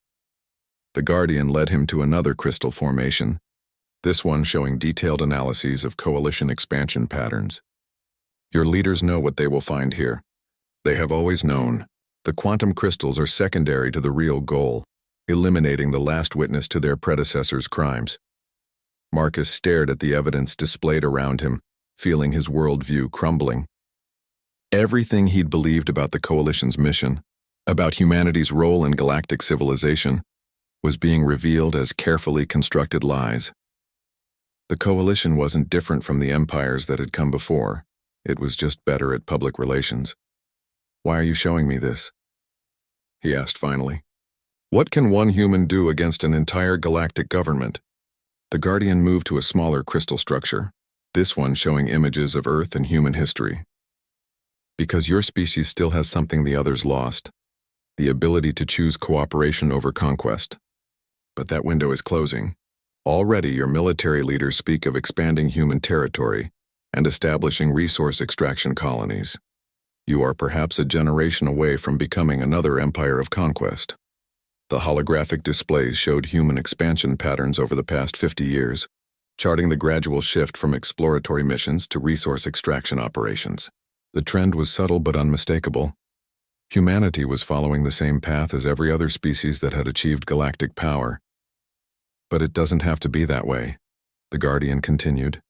The Guardian led him to another crystal formation, this one showing detailed analyses of Coalition expansion patterns. Your leaders know what they will find here. They have always known. The quantum crystals are secondary to the real goal, eliminating the last witness to their predecessors' crimes. Marcus stared at the evidence displayed around him, feeling his worldview crumbling. Everything he'd believed about the Coalition's mission, about humanity's role in galactic civilization, was being revealed as carefully constructed lies. The Coalition wasn't different from the empires that had come before. It was just better at public relations. "Why are you showing me this?" he asked finally. "What can one human do against an entire galactic government?" The Guardian moved to a smaller crystal structure, this one showing images of Earth and human history. "Because your species still has something the others lost, the ability to choose cooperation over conquest. But that window is closing. Already your military leaders speak of expanding human territory and establishing resource extraction colonies. You are perhaps a generation away from becoming another empire of conquest." The holographic displays showed human expansion patterns over the past 50 years, charting the gradual shift from exploratory missions to resource extraction operations. The trend was subtle but unmistakable. Humanity was following the same path as every other species that had achieved galactic power. "But it doesn't have to be that way," the Guardian continued.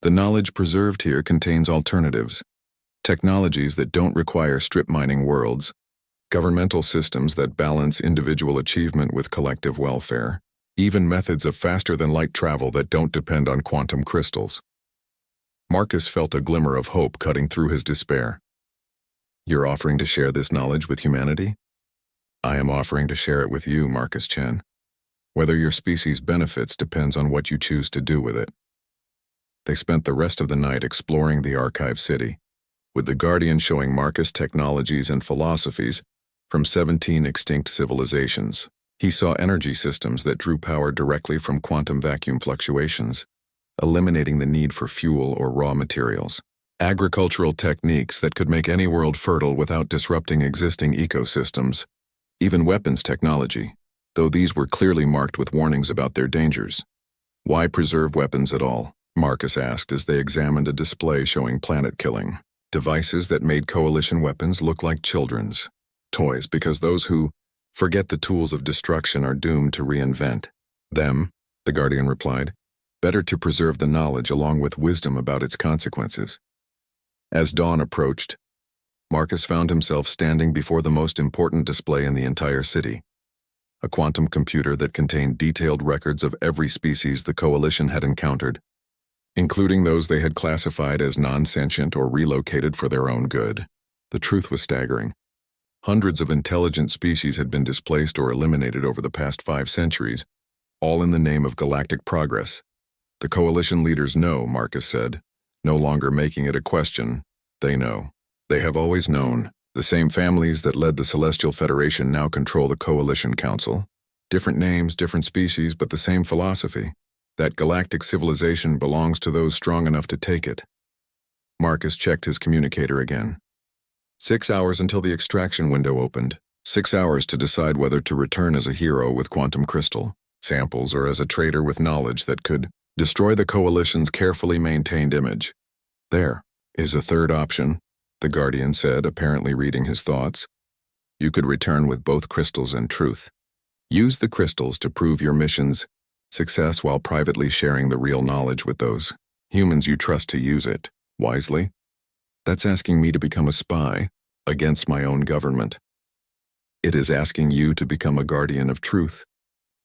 "The knowledge preserved here contains alternatives, technologies that don't require strip mining worlds, governmental systems that balance individual achievement with collective welfare, even methods of faster-than-light travel that don't depend on quantum crystals." Marcus felt a glimmer of hope cutting through his despair. "You're offering to share this knowledge with humanity?" "I am offering to share it with you, Marcus Chen. Whether your species benefits depends on what you choose to do with it." They spent the rest of the night exploring the archive city, with the Guardian showing Marcus technologies and philosophies from 17 extinct civilizations. He saw energy systems that drew power directly from quantum vacuum fluctuations, eliminating the need for fuel or raw materials. Agricultural techniques that could make any world fertile without disrupting existing ecosystems. Even weapons technology, though these were clearly marked with warnings about their dangers. "Why preserve weapons at all?" Marcus asked as they examined a display showing planet killing. Devices that made Coalition weapons look like children's toys, because those who forget the tools of destruction are doomed to reinvent them, the Guardian replied. "Better to preserve the knowledge along with wisdom about its consequences." As dawn approached, Marcus found himself standing before the most important display in the entire city. A quantum computer that contained detailed records of every species the Coalition had encountered, including those they had classified as non-sentient or relocated for their own good. The truth was staggering. Hundreds of intelligent species had been displaced or eliminated over the past 5 centuries, all in the name of galactic progress. "The Coalition leaders know," Marcus said, no longer making it a question. "They know. They have always known. The same families that led the Celestial Federation now control the Coalition Council. Different names, different species, but the same philosophy. That galactic civilization belongs to those strong enough to take it." Marcus checked his communicator again. 6 hours until the extraction window opened. 6 hours to decide whether to return as a hero with quantum crystal samples or as a traitor with knowledge that could destroy the Coalition's carefully maintained image. "There is a third option," the Guardian said, apparently reading his thoughts. "You could return with both crystals and truth. Use the crystals to prove your mission's success while privately sharing the real knowledge with those humans you trust to use it wisely. That's asking me to become a spy against my own government. It is asking you to become a guardian of truth,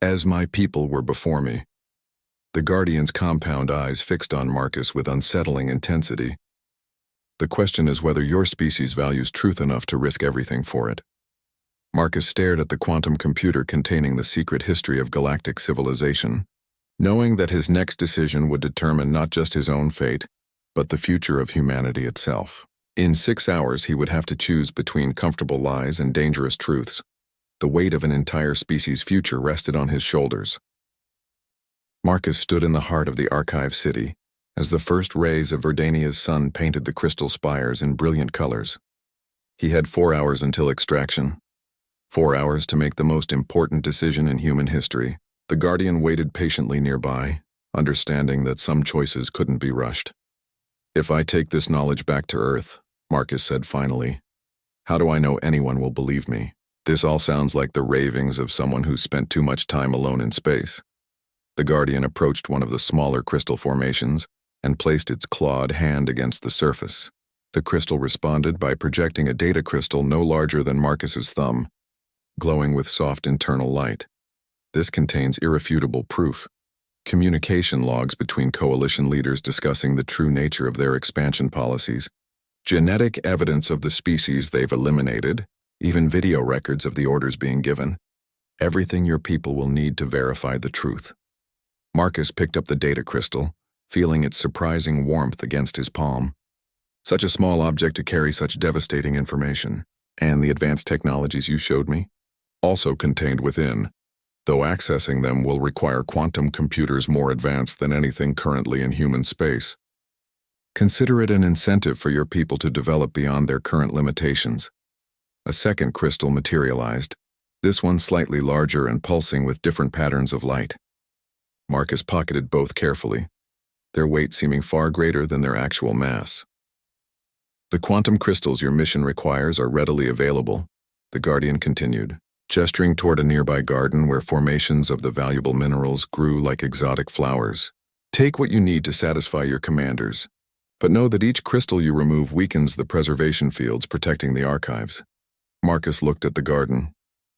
as my people were before me." The Guardian's compound eyes fixed on Marcus with unsettling intensity. "The question is whether your species values truth enough to risk everything for it." Marcus stared at the quantum computer containing the secret history of galactic civilization, knowing that his next decision would determine not just his own fate, but the future of humanity itself. In 6 hours, he would have to choose between comfortable lies and dangerous truths. The weight of an entire species' future rested on his shoulders. Marcus stood in the heart of the archive city, as the first rays of Verdania's sun painted the crystal spires in brilliant colors. He had 4 hours until extraction. 4 hours to make the most important decision in human history. The Guardian waited patiently nearby, understanding that some choices couldn't be rushed. "If I take this knowledge back to Earth," Marcus said finally, "how do I know anyone will believe me? This all sounds like the ravings of someone who's spent too much time alone in space." The Guardian approached one of the smaller crystal formations and placed its clawed hand against the surface. The crystal responded by projecting a data crystal no larger than Marcus's thumb, glowing with soft internal light. This contains irrefutable proof. Communication logs between coalition leaders discussing the true nature of their expansion policies. Genetic evidence of the species they've eliminated, even video records of the orders being given. Everything your people will need to verify the truth. Marcus picked up the data crystal, feeling its surprising warmth against his palm. Such a small object to carry such devastating information, and the advanced technologies you showed me, also contained within, though accessing them will require quantum computers more advanced than anything currently in human space. Consider it an incentive for your people to develop beyond their current limitations. A second crystal materialized, this one slightly larger and pulsing with different patterns of light. Marcus pocketed both carefully, their weight seeming far greater than their actual mass. The quantum crystals your mission requires are readily available, the Guardian continued, gesturing toward a nearby garden where formations of the valuable minerals grew like exotic flowers. Take what you need to satisfy your commanders, but know that each crystal you remove weakens the preservation fields protecting the archives. Marcus looked at the garden,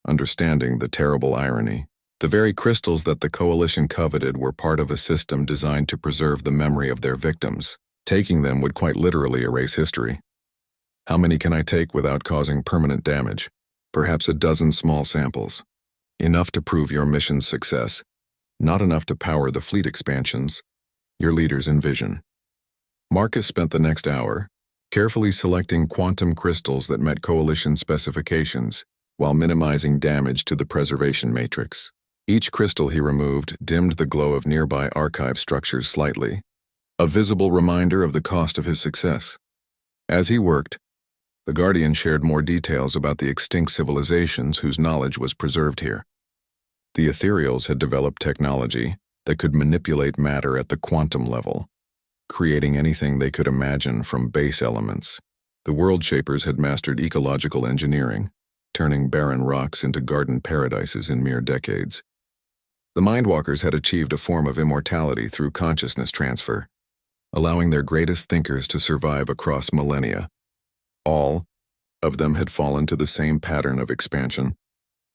understanding the terrible irony. The very crystals that the coalition coveted were part of a system designed to preserve the memory of their victims. Taking them would quite literally erase history. How many can I take without causing permanent damage? Perhaps a dozen small samples. Enough to prove your mission's success, not enough to power the fleet expansions your leaders envision. Marcus spent the next hour carefully selecting quantum crystals that met coalition specifications while minimizing damage to the preservation matrix. Each crystal he removed dimmed the glow of nearby archive structures slightly, a visible reminder of the cost of his success. As he worked, the Guardian shared more details about the extinct civilizations whose knowledge was preserved here. The Ethereals had developed technology that could manipulate matter at the quantum level, creating anything they could imagine from base elements. The World Shapers had mastered ecological engineering, turning barren rocks into garden paradises in mere decades. The Mindwalkers had achieved a form of immortality through consciousness transfer, allowing their greatest thinkers to survive across millennia. All of them had fallen to the same pattern of expansion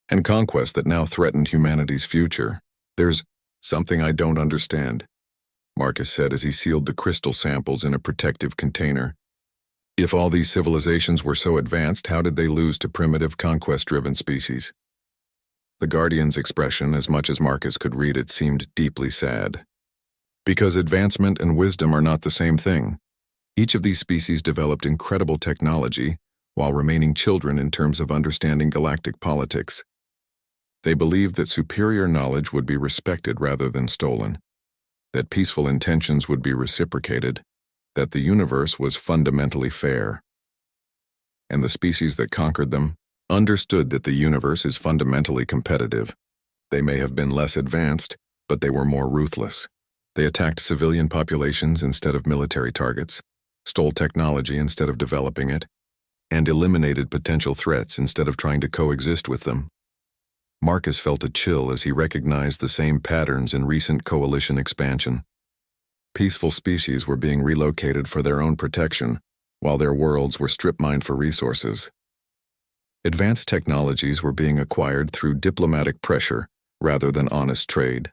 and conquest that now threatened humanity's future. There's something I don't understand, Marcus said as he sealed the crystal samples in a protective container. If all these civilizations were so advanced, how did they lose to primitive conquest-driven species? The Guardian's expression, as much as Marcus could read it, seemed deeply sad. Because advancement and wisdom are not the same thing. Each of these species developed incredible technology while remaining children in terms of understanding galactic politics. They believed that superior knowledge would be respected rather than stolen, that peaceful intentions would be reciprocated, that the universe was fundamentally fair. And the species that conquered them understood that the universe is fundamentally competitive. They may have been less advanced, but they were more ruthless. They attacked civilian populations instead of military targets, stole technology instead of developing it, and eliminated potential threats instead of trying to coexist with them. Marcus felt a chill as he recognized the same patterns in recent coalition expansion. Peaceful species were being relocated for their own protection, while their worlds were strip-mined for resources. Advanced technologies were being acquired through diplomatic pressure rather than honest trade.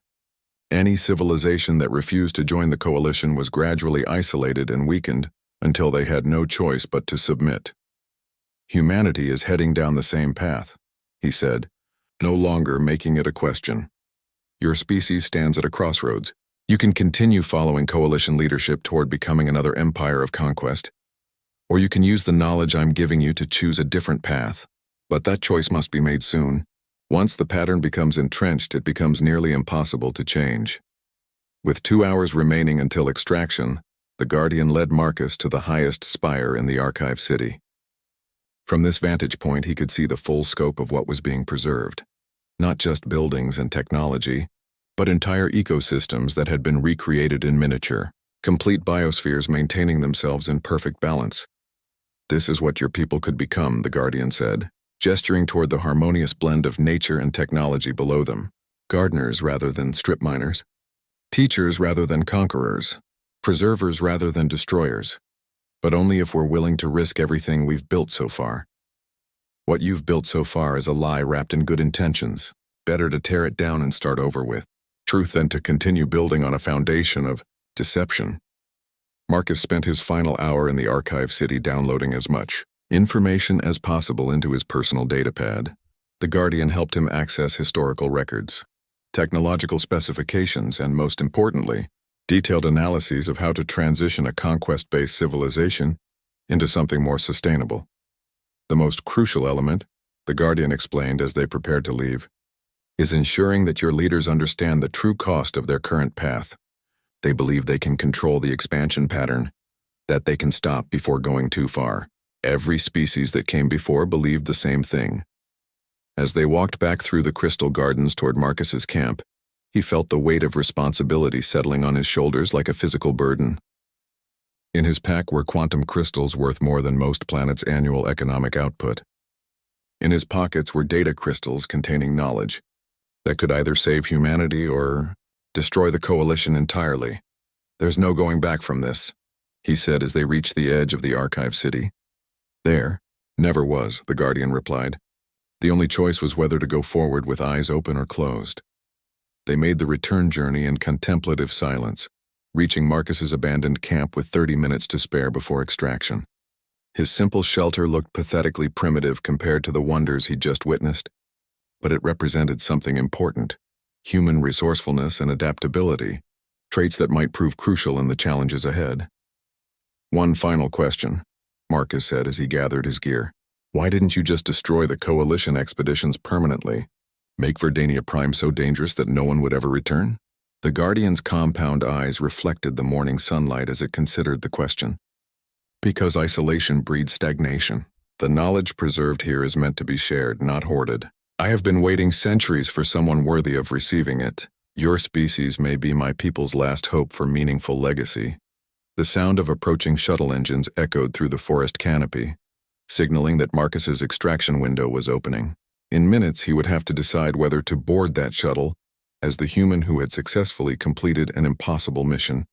Any civilization that refused to join the coalition was gradually isolated and weakened until they had no choice but to submit. Humanity is heading down the same path, he said, no longer making it a question. Your species stands at a crossroads. You can continue following coalition leadership toward becoming another empire of conquest, or you can use the knowledge I'm giving you to choose a different path. But that choice must be made soon. Once the pattern becomes entrenched, it becomes nearly impossible to change. With 2 hours remaining until extraction, the Guardian led Marcus to the highest spire in the archive city. From this vantage point, he could see the full scope of what was being preserved. Not just buildings and technology, but entire ecosystems that had been recreated in miniature, complete biospheres maintaining themselves in perfect balance. This is what your people could become, the Guardian said, gesturing toward the harmonious blend of nature and technology below them. Gardeners rather than strip miners, teachers rather than conquerors, preservers rather than destroyers. But only if we're willing to risk everything we've built so far. What you've built so far is a lie wrapped in good intentions. Better to tear it down and start over with truth than to continue building on a foundation of deception. Marcus spent his final hour in the archive city downloading as much information as possible into his personal datapad. The Guardian helped him access historical records, technological specifications, and most importantly, detailed analyses of how to transition a conquest-based civilization into something more sustainable. The most crucial element, the Guardian explained as they prepared to leave, is ensuring that your leaders understand the true cost of their current path. They believe they can control the expansion pattern, that they can stop before going too far. Every species that came before believed the same thing. As they walked back through the crystal gardens toward Marcus's camp, he felt the weight of responsibility settling on his shoulders like a physical burden. In his pack were quantum crystals worth more than most planets' annual economic output. In his pockets were data crystals containing knowledge that could either save humanity or destroy the coalition entirely. There's no going back from this, he said as they reached the edge of the archive city. There never was, the Guardian replied. The only choice was whether to go forward with eyes open or closed. They made the return journey in contemplative silence, reaching Marcus's abandoned camp with 30 minutes to spare before extraction. His simple shelter looked pathetically primitive compared to the wonders he'd just witnessed, but it represented something important: human resourcefulness and adaptability, traits that might prove crucial in the challenges ahead. One final question, Marcus said as he gathered his gear. Why didn't you just destroy the coalition expeditions permanently? Make Verdania Prime so dangerous that no one would ever return? The Guardian's compound eyes reflected the morning sunlight as it considered the question. Because isolation breeds stagnation. The knowledge preserved here is meant to be shared, not hoarded. I have been waiting centuries for someone worthy of receiving it. Your species may be my people's last hope for meaningful legacy. The sound of approaching shuttle engines echoed through the forest canopy, signaling that Marcus's extraction window was opening. In minutes, he would have to decide whether to board that shuttle as the human who had successfully completed an impossible mission,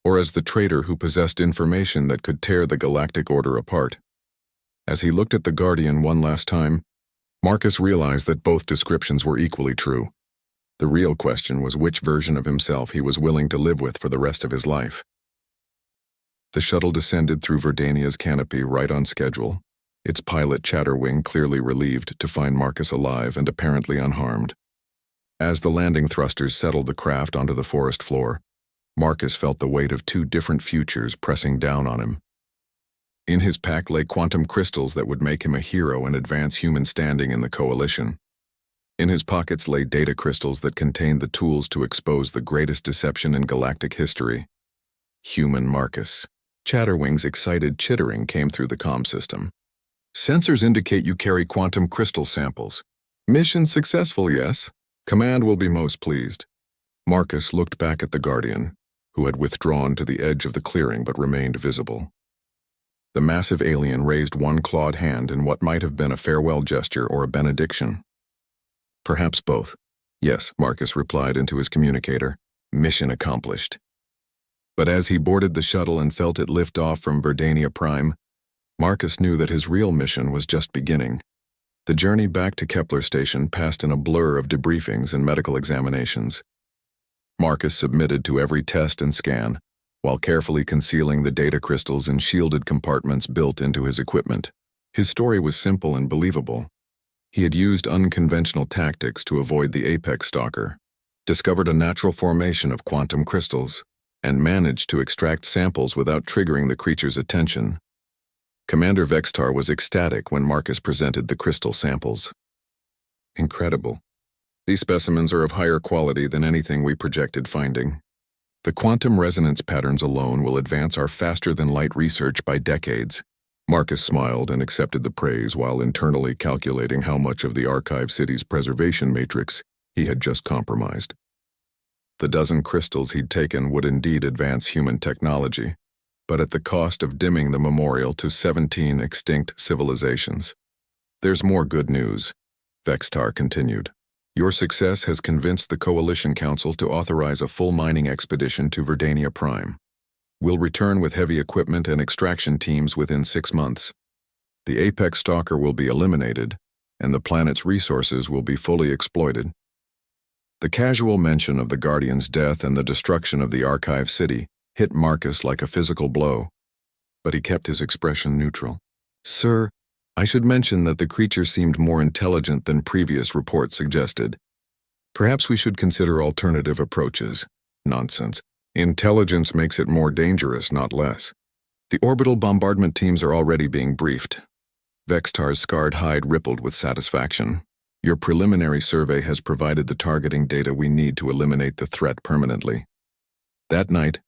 or as the traitor who possessed information that could tear the Galactic Order apart. As he looked at the Guardian one last time, Marcus realized that both descriptions were equally true. The real question was which version of himself he was willing to live with for the rest of his life. The shuttle descended through Verdania's canopy right on schedule, its pilot Chatterwing clearly relieved to find Marcus alive and apparently unharmed. As the landing thrusters settled the craft onto the forest floor, Marcus felt the weight of two different futures pressing down on him. In his pack lay quantum crystals that would make him a hero and advance human standing in the coalition. In his pockets lay data crystals that contained the tools to expose the greatest deception in galactic history. Human Marcus. Chatterwing's excited chittering came through the comm system. Sensors indicate you carry quantum crystal samples. Mission successful, yes? Command will be most pleased. Marcus looked back at the Guardian, who had withdrawn to the edge of the clearing but remained visible. The massive alien raised one clawed hand in what might have been a farewell gesture or a benediction. Perhaps both. Yes, Marcus replied into his communicator. Mission accomplished. But as he boarded the shuttle and felt it lift off from Verdania Prime, Marcus knew that his real mission was just beginning. The journey back to Kepler Station passed in a blur of debriefings and medical examinations. Marcus submitted to every test and scan, while carefully concealing the data crystals in shielded compartments built into his equipment. His story was simple and believable. He had used unconventional tactics to avoid the apex stalker, discovered a natural formation of quantum crystals, and managed to extract samples without triggering the creature's attention. Commander Vextar was ecstatic when Marcus presented the crystal samples. Incredible. These specimens are of higher quality than anything we projected finding. The quantum resonance patterns alone will advance our faster-than-light research by decades. Marcus smiled and accepted the praise while internally calculating how much of the archive city's preservation matrix he had just compromised. The dozen crystals he'd taken would indeed advance human technology, but at the cost of dimming the memorial to 17 extinct civilizations. There's more good news, Vextar continued. Your success has convinced the Coalition Council to authorize a full mining expedition to Verdania Prime. We'll return with heavy equipment and extraction teams within 6 months. The apex stalker will be eliminated, and the planet's resources will be fully exploited. The casual mention of the Guardian's death and the destruction of the Archive City hit Marcus like a physical blow, but he kept his expression neutral. Sir, I should mention that the creature seemed more intelligent than previous reports suggested. Perhaps we should consider alternative approaches. Nonsense. Intelligence makes it more dangerous, not less. The orbital bombardment teams are already being briefed. Vextar's scarred hide rippled with satisfaction. Your preliminary survey has provided the targeting data we need to eliminate the threat permanently. That night,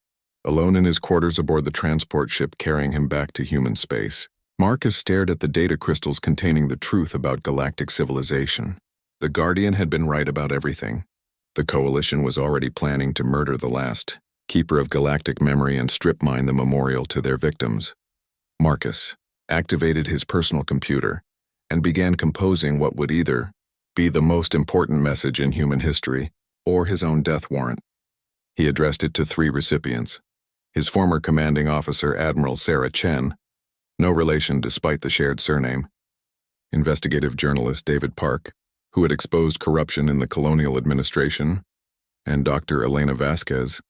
alone in his quarters aboard the transport ship carrying him back to human space, Marcus stared at the data crystals containing the truth about galactic civilization. The Guardian had been right about everything. The Coalition was already planning to murder the last keeper of galactic memory and strip mine the memorial to their victims. Marcus activated his personal computer and began composing what would either be the most important message in human history or his own death warrant. He addressed it to 3 recipients. His former commanding officer, Admiral Sarah Chen, no relation despite the shared surname, investigative journalist David Park, who had exposed corruption in the colonial administration, and Dr. Elena Vasquez,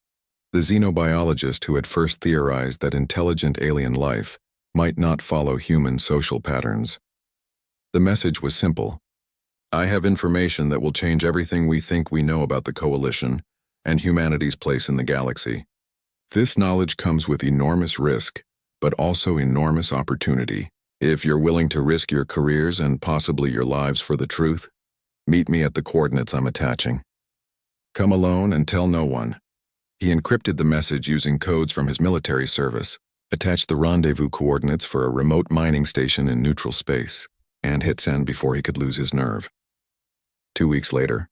the xenobiologist who had first theorized that intelligent alien life might not follow human social patterns. The message was simple. I have information that will change everything we think we know about the Coalition and humanity's place in the galaxy. This knowledge comes with enormous risk, but also enormous opportunity. If you're willing to risk your careers and possibly your lives for the truth, meet me at the coordinates I'm attaching. Come alone and tell no one. He encrypted the message using codes from his military service, attached the rendezvous coordinates for a remote mining station in neutral space, and hit send before he could lose his nerve. 2 weeks later,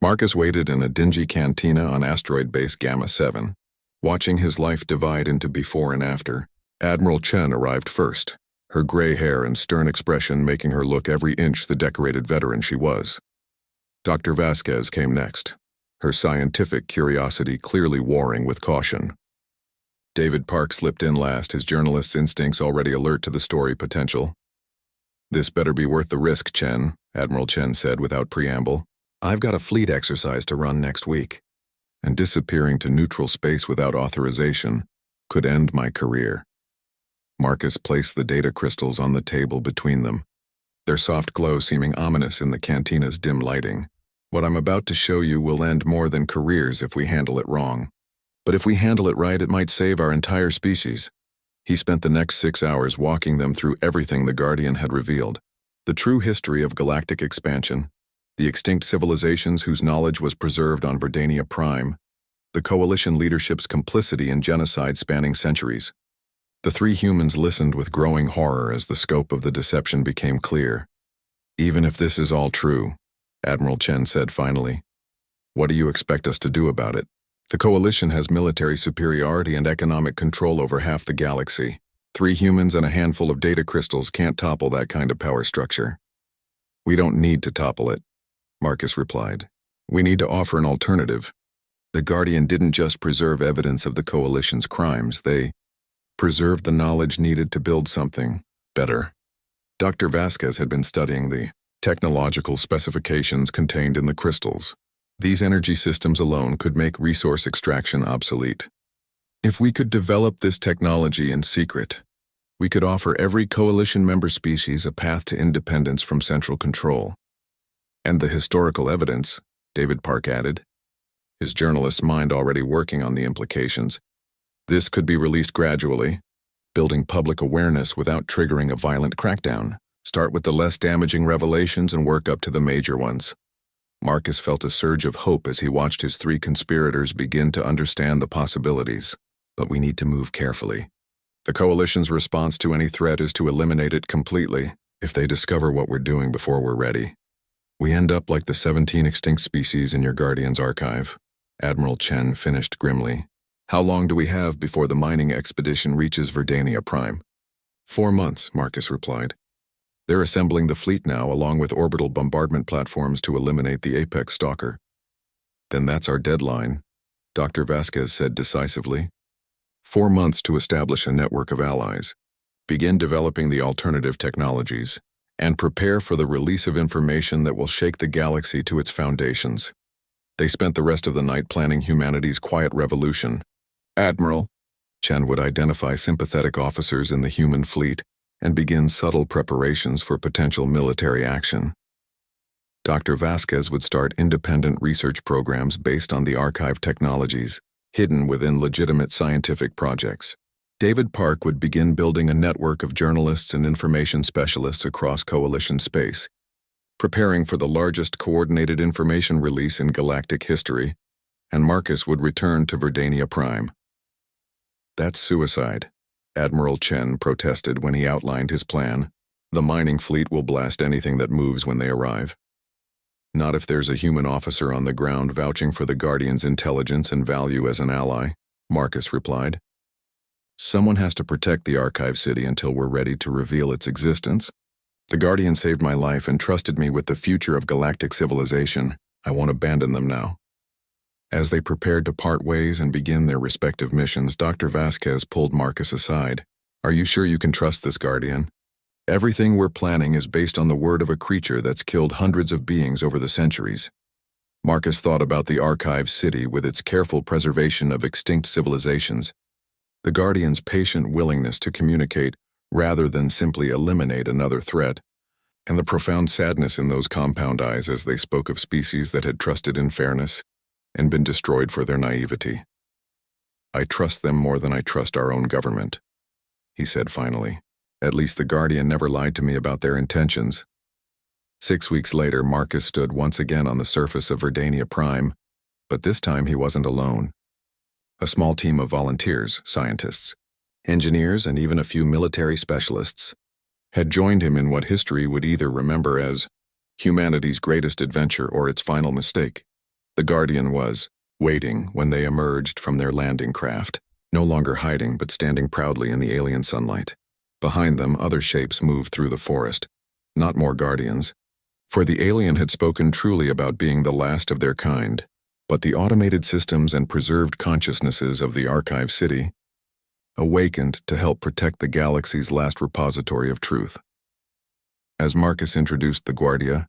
Marcus waited in a dingy cantina on asteroid base Gamma 7, watching his life divide into before and after. Admiral Chen arrived first, her gray hair and stern expression making her look every inch the decorated veteran she was. Dr. Vasquez came next, her scientific curiosity clearly warring with caution. David Park slipped in last, his journalist's instincts already alert to the story potential. This better be worth the risk, Chen, Admiral Chen said without preamble. I've got a fleet exercise to run next week, and disappearing to neutral space without authorization could end my career. Marcus placed the data crystals on the table between them, their soft glow seeming ominous in the cantina's dim lighting. What I'm about to show you will end more than careers if we handle it wrong. But if we handle it right, it might save our entire species. He spent the next 6 hours walking them through everything the Guardian had revealed. The true history of galactic expansion, the extinct civilizations whose knowledge was preserved on Verdania Prime, the Coalition leadership's complicity in genocide spanning centuries. The 3 humans listened with growing horror as the scope of the deception became clear. Even if this is all true, Admiral Chen said finally, what do you expect us to do about it? The Coalition has military superiority and economic control over half the galaxy. 3 humans and a handful of data crystals can't topple that kind of power structure. We don't need to topple it, Marcus replied. We need to offer an alternative. The Guardian didn't just preserve evidence of the Coalition's crimes, they preserved the knowledge needed to build something better. Dr. Vasquez had been studying the technological specifications contained in the crystals. These energy systems alone could make resource extraction obsolete. If we could develop this technology in secret, we could offer every Coalition member species a path to independence from central control. And the historical evidence, David Park added, his journalist's mind already working on the implications. This could be released gradually, building public awareness without triggering a violent crackdown. Start with the less damaging revelations and work up to the major ones. Marcus felt a surge of hope as he watched his 3 conspirators begin to understand the possibilities. But we need to move carefully. The Coalition's response to any threat is to eliminate it completely if they discover what we're doing before we're ready. We end up like the 17 extinct species in your Guardian's archive. Admiral Chen finished grimly. How long do we have before the mining expedition reaches Verdania Prime? 4 months, Marcus replied. They're assembling the fleet now along with orbital bombardment platforms to eliminate the apex stalker. Then that's our deadline, Dr. Vasquez said decisively. 4 months to establish a network of allies, begin developing the alternative technologies, and prepare for the release of information that will shake the galaxy to its foundations. They spent the rest of the night planning humanity's quiet revolution. Admiral, Chen would identify sympathetic officers in the human fleet and begin subtle preparations for potential military action. Dr. Vasquez would start independent research programs based on the archive technologies, hidden within legitimate scientific projects. David Park would begin building a network of journalists and information specialists across Coalition space, preparing for the largest coordinated information release in galactic history, and Marcus would return to Verdania Prime. That's suicide, Admiral Chen protested when he outlined his plan. The mining fleet will blast anything that moves when they arrive. Not if there's a human officer on the ground vouching for the Guardian's intelligence and value as an ally, Marcus replied. Someone has to protect the Archive City until we're ready to reveal its existence. The Guardian saved my life and trusted me with the future of galactic civilization. I won't abandon them now. As they prepared to part ways and begin their respective missions, Dr. Vasquez pulled Marcus aside. Are you sure you can trust this Guardian? Everything we're planning is based on the word of a creature that's killed hundreds of beings over the centuries. Marcus thought about the Archive City with its careful preservation of extinct civilizations, the Guardian's patient willingness to communicate rather than simply eliminate another threat, and the profound sadness in those compound eyes as they spoke of species that had trusted in fairness and been destroyed for their naivety. I trust them more than I trust our own government, he said finally. At least the Guardian never lied to me about their intentions. 6 weeks later, Marcus stood once again on the surface of Verdania Prime, but this time he wasn't alone. A small team of volunteers, scientists, engineers, and even a few military specialists had joined him in what history would either remember as humanity's greatest adventure or its final mistake. The Guardian was waiting when they emerged from their landing craft, no longer hiding but standing proudly in the alien sunlight. Behind them, other shapes moved through the forest, not more Guardians, for the alien had spoken truly about being the last of their kind, but the automated systems and preserved consciousnesses of the Archive City awakened to help protect the galaxy's last repository of truth. As Marcus introduced the Guardia,